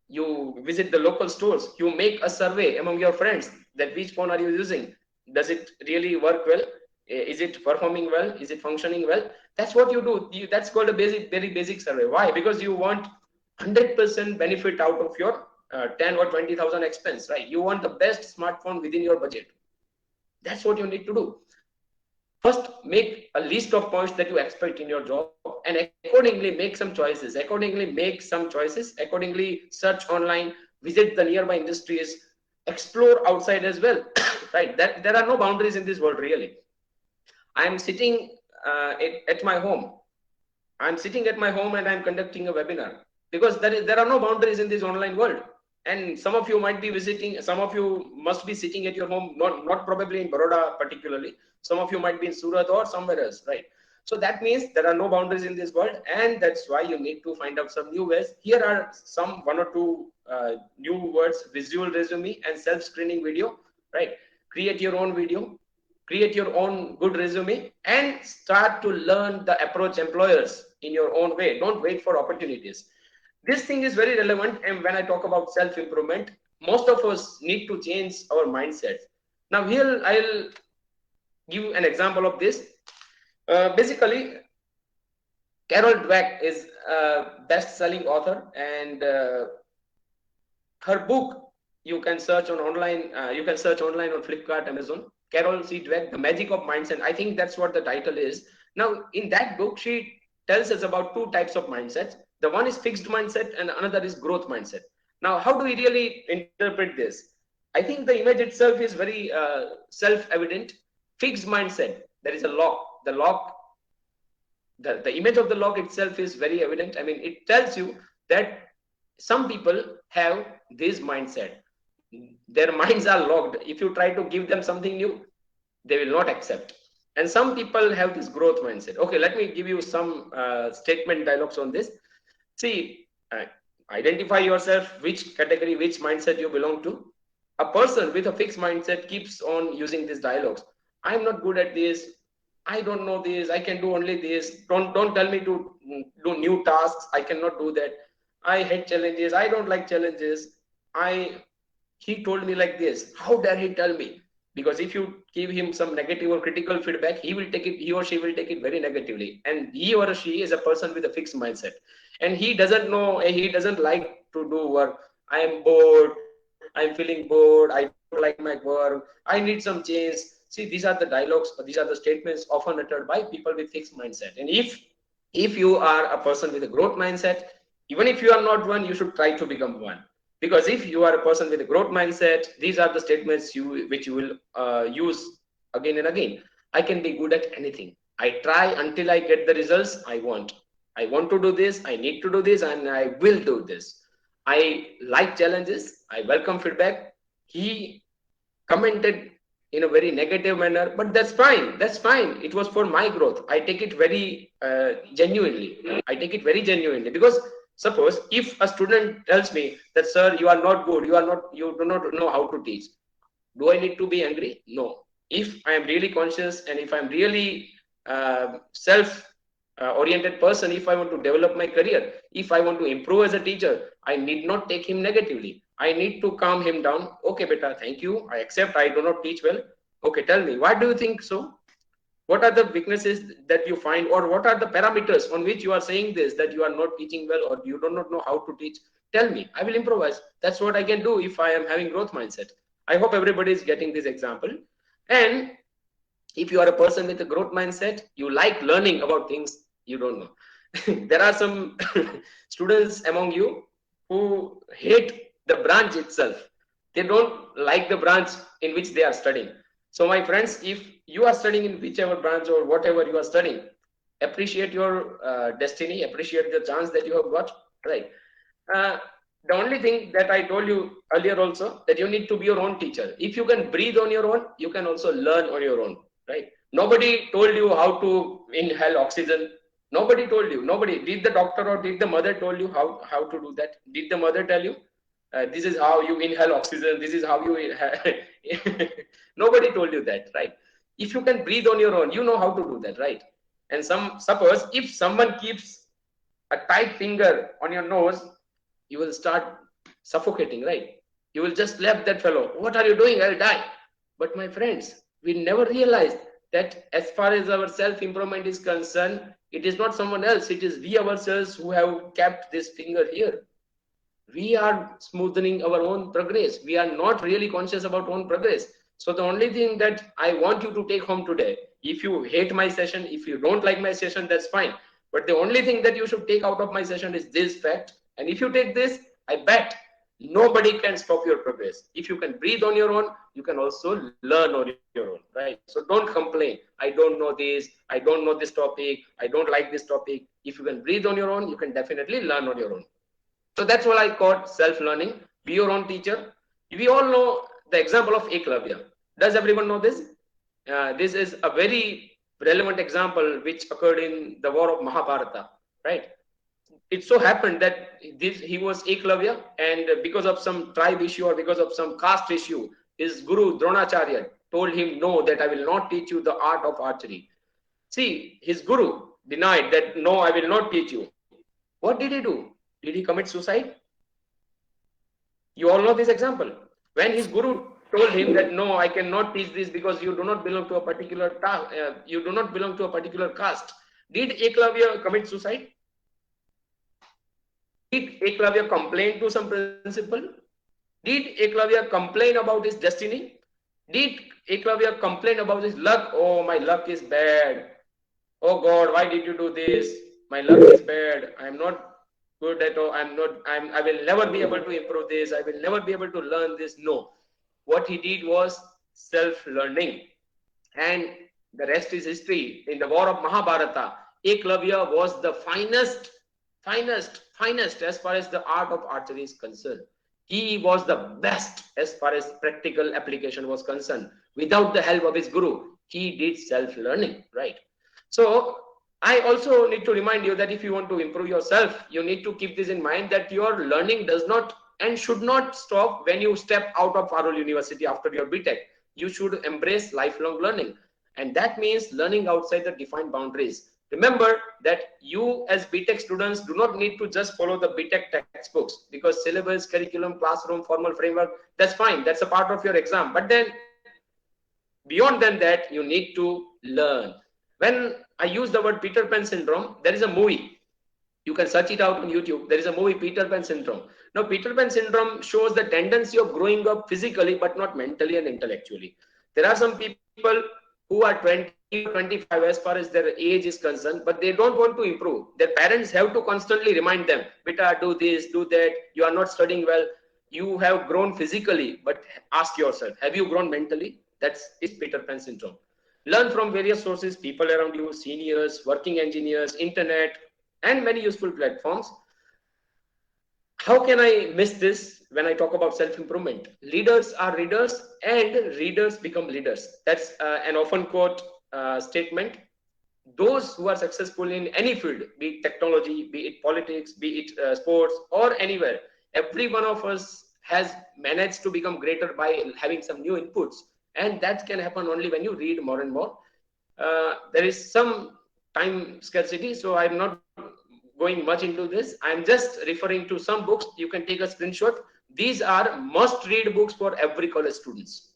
You visit the local stores. You make a survey among your friends that which phone are you using? Does it really work well? Is it performing well? Is it functioning well? That's what you do. That's called a very basic survey. Why? Because you want 100% benefit out of your 10 or 20,000 expense, right? You want the best smartphone within your budget. That's what you need to do. First, make a list of points that you expect in your job and accordingly make some choices. Accordingly search online, visit the nearby industries, explore outside as well, right? There are no boundaries in this world, really. I'm sitting at my home. I'm sitting at my home and I'm conducting a webinar because there are no boundaries in this online world. And some of you might be visiting, some of you must be sitting at your home, not probably in Baroda particularly. Some of you might be in Surat or somewhere else, right? So that means there are no boundaries in this world, and that's why you need to find out some new ways. Here are some one or two new words: visual resume and self-screening video, right? Create your own video, create your own good resume, and start to learn the approach employers in your own way. Don't wait for opportunities. This thing is very relevant, and when I talk about self-improvement, most of us need to change our mindset. Now here I'll give an example of this. Basically, Carol Dweck is a best-selling author, and her book you can search on online. You can search online on Flipkart, Amazon. Carol C. Dweck, The Magic of Mindset. I think that's what the title is. Now, in that book, she tells us about two types of mindsets. The one is fixed mindset, and another is growth mindset. Now, how do we really interpret this? I think the image itself is very self-evident. Fixed mindset. There is a lock. The image of the lock itself is very evident. I mean, it tells you that some people have this mindset. Their minds are locked. If you try to give them something new, they will not accept. And some people have this growth mindset. Okay, let me give you some statement dialogues on this. See, identify yourself, which category, which mindset you belong to. A person with a fixed mindset keeps on using these dialogues. I'm not good at this. I don't know this. I can do only this. Don't tell me to do new tasks. I cannot do that. I hate challenges. I don't like challenges. He told me like this. How dare he tell me? Because if you give him some negative or critical feedback, he or she will take it very negatively. And he or she is a person with a fixed mindset. And he doesn't know, he doesn't like to do work. I am bored. I'm feeling bored. I don't like my work. I need some change. See, these are the dialogues, these are the statements often uttered by people with fixed mindset. And if you are a person with a growth mindset, even if you are not one, you should try to become one. Because if you are a person with a growth mindset, these are the statements which you will use again and again. I can be good at anything. I try until I get the results I want. I want to do this, I need to do this, and I will do this. I like challenges, I welcome feedback. He commented in a very negative manner, but that's fine. That's fine. It was for my growth. I take it very genuinely. I take it very genuinely because suppose if a student tells me that, sir, you are not good, you do not know how to teach. Do I need to be angry? No. If I am really conscious and if I'm really self-oriented person, if I want to develop my career, if I want to improve as a teacher, I need not take him negatively. I need to calm him down. Okay, beta, thank you. I accept I do not teach well. Okay, tell me, why do you think so? What are the weaknesses that you find, or what are the parameters on which you are saying this, that you are not teaching well or you do not know how to teach? Tell me, I will improvise. That's what I can do if I am having growth mindset. I hope everybody is getting this example. And if you are a person with a growth mindset, you like learning about things you don't know. There are some students among you who hate the branch itself. They don't like the branch in which they are studying. So my friends, if you are studying in whichever branch or whatever you are studying, appreciate your destiny, appreciate the chance that you have got, right? uh, the only thing that I told you earlier also, that you need to be your own teacher. If you can breathe on your own, you can also learn on your own, right? Nobody told you how to inhale oxygen. Nobody told you. Nobody. Did the doctor or did the mother told you how to do that? Did the mother tell you, this is how you inhale oxygen, this is how you nobody told you that, right? If you can breathe on your own, you know how to do that, right? And suppose if someone keeps a tight finger on your nose, you will start suffocating, right? You will just left that fellow. What are you doing? I'll die. But my friends, we never realized that as far as our self-improvement is concerned, it is not someone else. It is we ourselves who have kept this finger here. We are smoothing our own progress. We are not really conscious about own progress. So the only thing that I want you to take home today, if you hate my session, if you don't like my session, that's fine. But the only thing that you should take out of my session is this fact. And if you take this, I bet nobody can stop your progress. If you can breathe on your own, you can also learn on your own, right? So don't complain. I don't know this. I don't know this topic. I don't like this topic. If you can breathe on your own, you can definitely learn on your own. So that's what I call self-learning. Be your own teacher. We all know the example of Eklavya. Does everyone know this? This is a very relevant example which occurred in the war of Mahabharata, right? It so happened that he was Eklavya, and because of some tribe issue or because of some caste issue, his guru Dronacharya told him, no, that I will not teach you the art of archery. See, his guru denied that, no, I will not teach you. What did he do? Did he commit suicide? You all know this example. When his guru told him that, no, I cannot teach this because you do not belong to a particular you do not belong to a particular caste. Did Eklavya commit suicide? Did Eklavya complain to some principal? Did Eklavya complain about his destiny? Did Eklavya complain about his luck? Oh, my luck is bad. Oh God, why did you do this? My luck is bad. I'm not good at all. I will never be able to improve this. I will never be able to learn this. No. What he did was self-learning. And the rest is history. In the war of Mahabharata, Eklavya was the finest as far as the art of archery is concerned. He was the best as far as practical application was concerned. Without the help of his guru, he did self-learning, right? So I also need to remind you that if you want to improve yourself, you need to keep this in mind, that your learning does not and should not stop when you step out of Parul University after your BTech. You should embrace lifelong learning. And that means learning outside the defined boundaries. Remember that you as BTech students do not need to just follow the BTech textbooks, because syllabus, curriculum, classroom, formal framework, that's fine. That's a part of your exam. But then beyond than that, you need to learn. When I use the word Peter Pan syndrome, there is a movie. You can search it out on YouTube. There is a movie, Peter Pan syndrome. Now, Peter Pan syndrome shows the tendency of growing up physically, but not mentally and intellectually. There are some people who are 20, 25 as far as their age is concerned, but they don't want to improve. Their parents have to constantly remind them, Beta, do this, do that. You are not studying well. You have grown physically, but ask yourself, have you grown mentally? That's Peter Pan syndrome. Learn from various sources, people around you, seniors, working engineers, internet, and many useful platforms. How can I miss this when I talk about self-improvement? Leaders are readers and readers become leaders. That's an often quote statement. Those who are successful in any field, be it technology, be it politics, be it sports, or anywhere, every one of us has managed to become greater by having some new inputs. And that can happen only when you read more and more. There is some time scarcity, so I'm not going much into this. I'm just referring to some books. You can take a screenshot. These are must read books for every college students.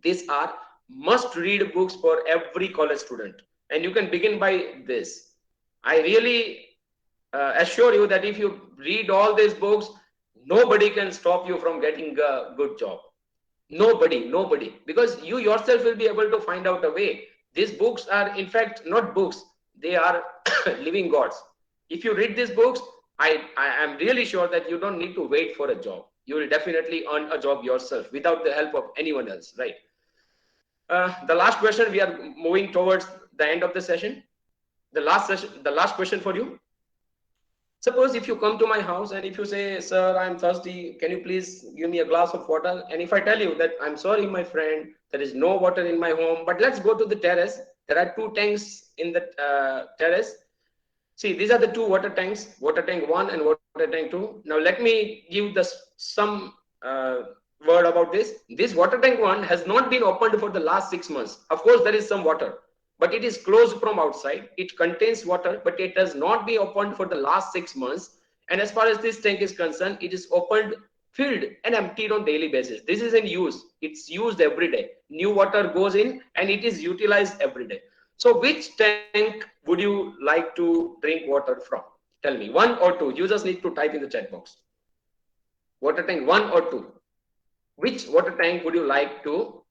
These are must read books for every college student. And you can begin by this. I really assure you that if you read all these books, nobody can stop you from getting a good job. Nobody, because you yourself will be able to find out a way. These books are, in fact, not books, they are living gods. If you read these books, I am really sure that you don't need to wait for a job. You will definitely earn a job yourself without the help of anyone else, right? The last question, we are moving towards the end of the session. The last question for you. Suppose if you come to my house and if you say, sir, I'm thirsty, can you please give me a glass of water? And if I tell you that, I'm sorry, my friend, there is no water in my home, but let's go to the terrace. There are two tanks in the terrace. See, these are the two water tanks, water tank 1 and water tank 2. Now, let me give some word about this. This water tank 1 has not been opened for the last 6 months. Of course, there is some water, but it is closed from outside. It contains water, but it has not been opened for the last 6 months. And as far as this tank is concerned, it is opened, filled, and emptied on daily basis. This is in use. It's used every day. New water goes in and it is utilized every day. So which tank would you like to drink water from? Tell me, 1 or 2. You just need to type in the chat box. Water tank 1 or 2. Which water tank would you like to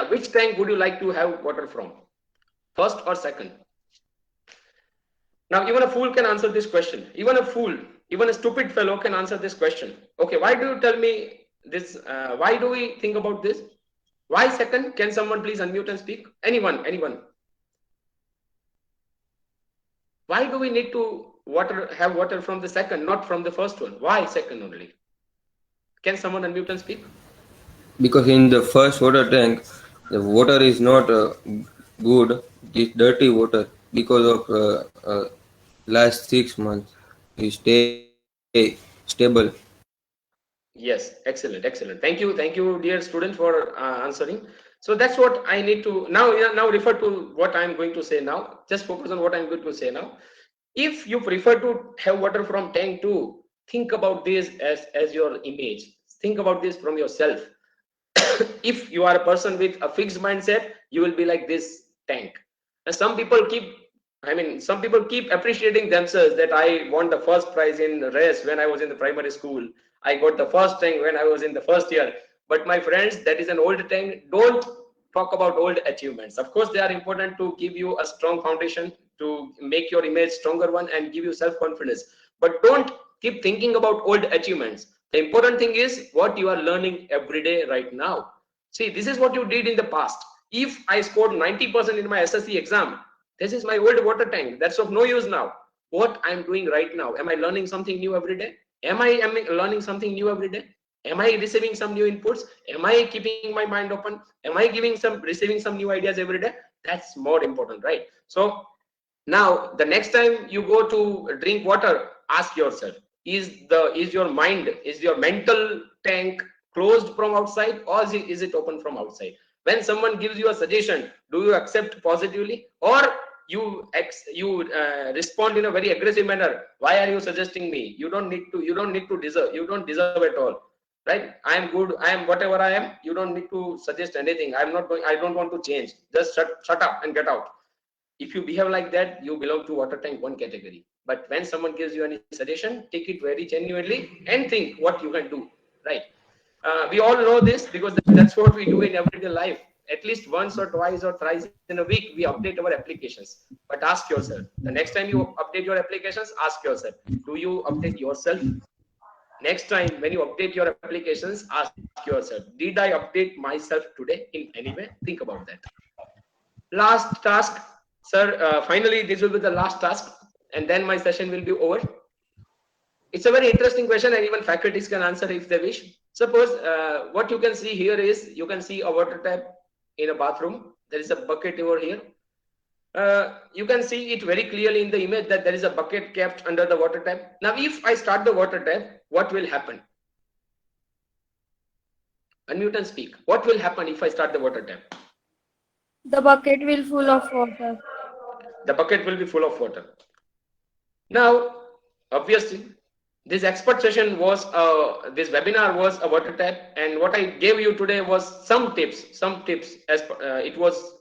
which tank would you like to have water from? First or second? Now, even a fool can answer this question. Even a fool, even a stupid fellow can answer this question. Okay, why do you tell me this? Why do we think about this? Why second? Can someone please unmute and speak? Anyone? Why do we need to have water from the second, not from the first one? Why second only? Can someone unmute and speak? Because in the first water tank, the water is not good. It's dirty water because of last 6 months. You stay stable. Yes, excellent. Thank you, dear student, for answering. So that's what I need to now refer to what I'm going to say now. Just focus on what I'm going to say now. If you prefer to have water from tank 2, think about this as your image. Think about this from yourself. If you are a person with a fixed mindset, you will be like this tank. And some people keep appreciating themselves that I won the first prize in the race when I was in the primary school. I got the first tank when I was in the first year. But my friends, that is an old tank. Don't talk about old achievements. Of course, they are important to give you a strong foundation, to make your image stronger one and give you self-confidence. But don't keep thinking about old achievements. The important thing is what you are learning every day right now. See, this is what you did in the past. If I scored 90% in my SSC exam, this is my old water tank. That's of no use now. What I'm doing right now, am I learning something new every day? Am I learning something new every day? Am I receiving some new inputs? Am I keeping my mind open? Am I receiving some new ideas every day? That's more important, right? So now the next time you go to drink water, ask yourself, is your mental tank closed from outside, or is it open from outside? When someone gives you a suggestion, do you accept positively, or you respond in a very aggressive manner? Why are you suggesting me? You don't deserve at all, right? I am good, I am whatever I am. You don't need to suggest anything. I don't want to change. Just shut up and get out. If you behave like that, you belong to water tank 1 category. But when someone gives you any suggestion, take it very genuinely and think what you can do, right? We all know this because that's what we do in everyday life. At least once or twice or thrice in a week, we update our applications. But ask yourself, the next time you update your applications, ask yourself, do you update yourself? Next time when you update your applications, ask yourself, did I update myself today in any way? Think about that. Last task, sir. Finally, this will be the last task, and then my session will be over. It's a very interesting question, and even faculties can answer if they wish. Suppose what you can see here is, you can see a water tap in a bathroom. There is a bucket over here. You can see it very clearly in the image that there is a bucket kept under the water tap. Now, if I start the water tap, what will happen? Unmute and speak. What will happen if I start the water tap? The bucket will full of water. The bucket will be full of water. Now, obviously, this expert session was this webinar was a water tap, and what I gave you today was some tips as it was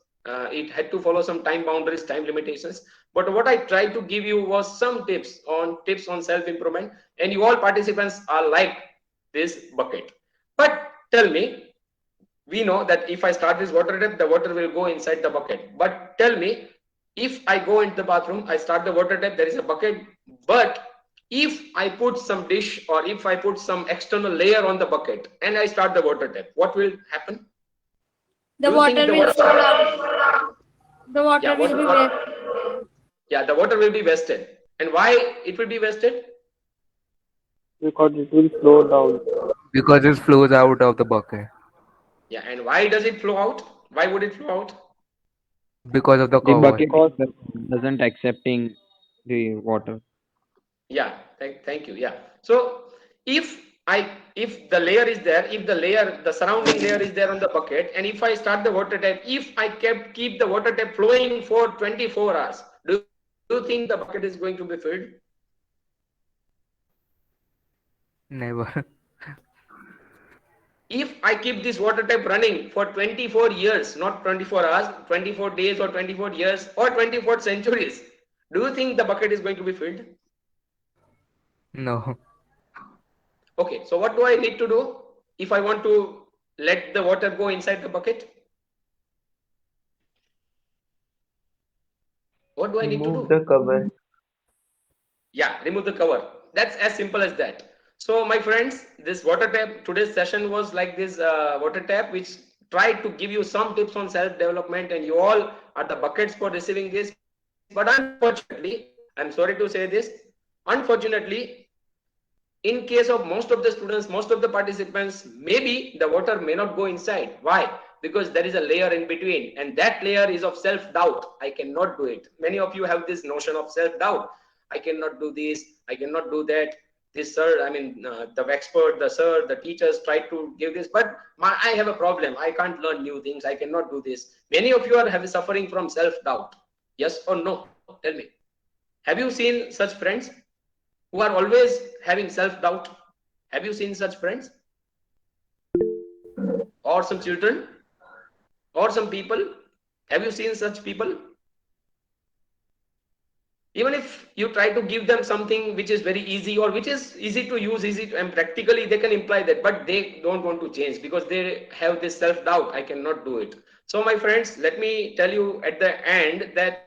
it had to follow some time boundaries, time limitations, but what I tried to give you was some tips on self improvement, and you all participants are like this bucket. But tell me, we know that if I start this water tap, the water will go inside the bucket. But tell me, if I go into the bathroom, I start the water tap, there is a bucket. But if I put some dish or if I put some external layer on the bucket and I start the water tap, what will happen? The Do you think water the will water? fall out. The Yeah, water will be wet. yeah, the water will be wasted. And why it will be wasted? because it will slow down. Because it flows out of the bucket. Yeah, and why does it flow out? Why would it flow out? Because of the The cover. bucket Because doesn't accepting the water. Yeah, thank you. Yeah. So if if the layer is there, if the surrounding layer is there on the bucket, and if I start the water tap, if I keep the water tap flowing for 24 hours, do you think the bucket is going to be filled? Never. If I keep this water tap running for 24 years, not 24 hours, 24 days or 24 years or 24 centuries, do you think the bucket is going to be filled? No. Okay, so what do I need to do if I want to let the water go inside the bucket? What do I need to Remove do? the cover. Yeah, remove the cover. That's as simple as that. So my friends, this water tap, today's session was like this water tap, which tried to give you some tips on self-development, and you all are the buckets for receiving this. But unfortunately, I'm sorry to say this, unfortunately, in case of most of the students, most of the participants, maybe the water may not go inside. Why? Because there is a layer in between, and that layer is of self-doubt. I cannot do it. Many of you have this notion of self-doubt. I cannot do this, I cannot do that. This sir, I mean, the expert, the sir, the teachers try to give this, but I have a problem. I can't learn new things. I cannot do this. Many of you are suffering from self-doubt. Yes or no? Tell me. Have you seen such friends who are always having self-doubt? Have you seen such friends or some children or some people? Have you seen such people? Even if you try to give them something which is very easy or which is easy to use, easy to, and practically they can imply that, but they don't want to change because they have this self-doubt. I cannot do it. So my friends, let me tell you at the end that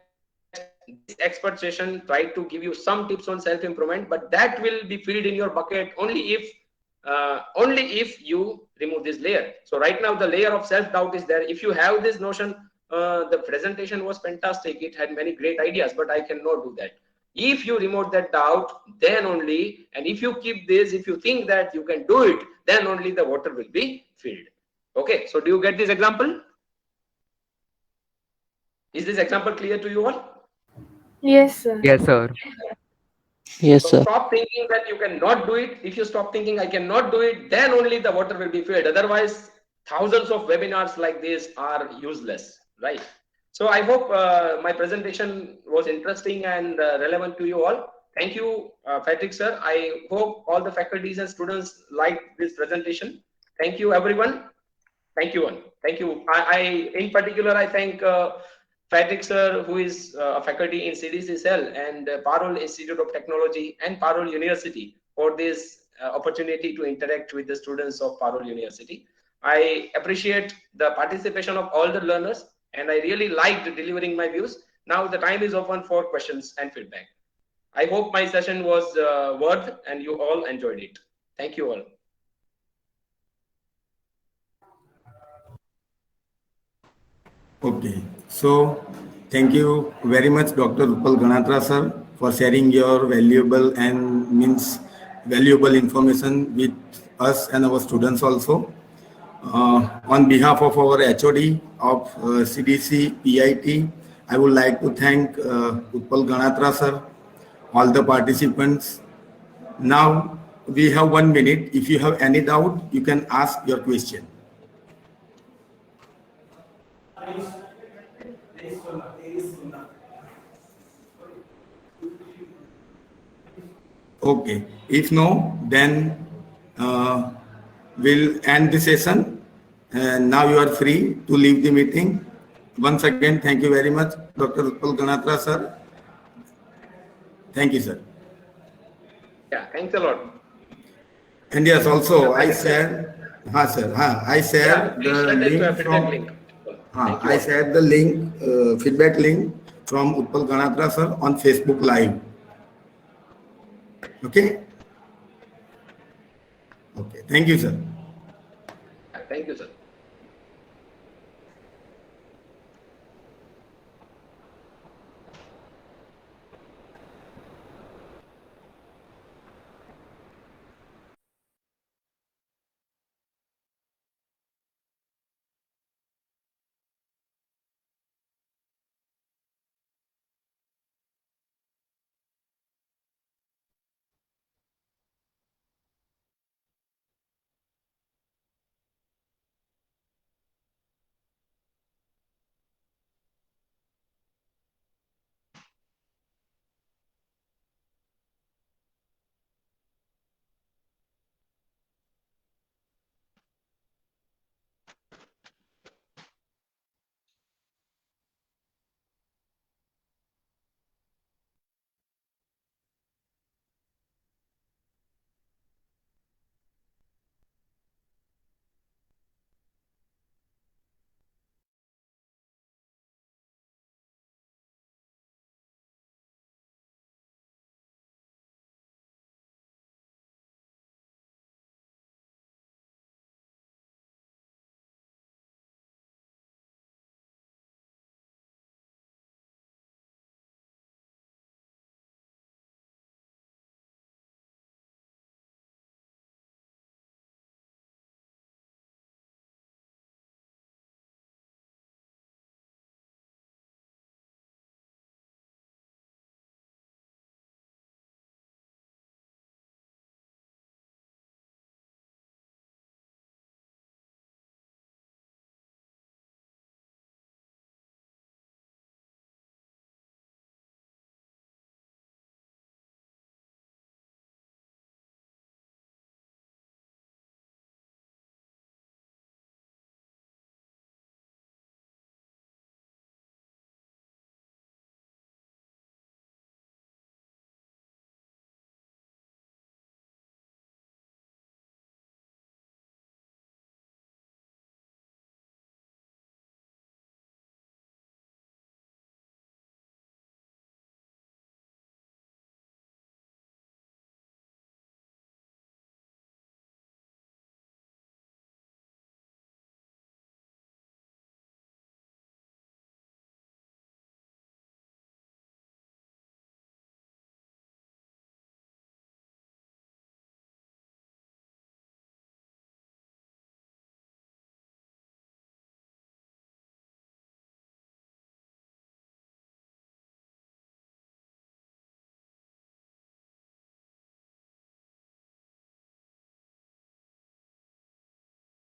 this expert session tried to give you some tips on self-improvement, but that will be filled in your bucket only if you remove this layer. So right now the layer of self-doubt is there. If you have this notion, the presentation was fantastic, it had many great ideas, but I cannot do that. If you remove that doubt, then only, and if you keep this, if you think that you can do it, then only the water will be filled. Okay, so do you get this example? Is this example clear to you all? Yes, sir. Yes, sir. Yes, So sir. stop thinking that you cannot do it. If you stop thinking I cannot do it, then only the water will be filled. Otherwise, thousands of webinars like this are useless, right? So I hope my presentation was interesting and relevant to you all. Thank you, Patrick sir. I hope all the faculties and students liked this presentation. Thank you, everyone. Thank you, one. Thank you. In particular, I thank Patrick sir, who is a faculty in CDC Cell and Parul Institute of Technology and Parul University for this opportunity to interact with the students of Parul University. I appreciate the participation of all the learners, and I really liked delivering my views. Now the time is open for questions and feedback. I hope my session was worth and you all enjoyed it. Thank you all. Okay, so thank you very much, Dr. Rupal Ganatra sir, for sharing your valuable and means valuable information with us and our students also. On behalf of our HOD of CDC PIT, I would like to thank Utpal Ganatra sir, all the participants. Now we have 1 minute. If you have any doubt, you can ask your question. Okay. If no, then uh, we'll end the session. And now you are free to leave the meeting. Once again, thank you very much, Dr. Utpal Ganatra, sir. Thank you, sir. Yeah, thanks a lot. And yes, Yeah, also I Patrick, sir. shared, sir, I Yeah, shared please the share the link feedback from, link. Thank you I all. shared the link, feedback link from Utpal Ganatra, sir, on Facebook Live. Okay? Okay. Thank you, sir.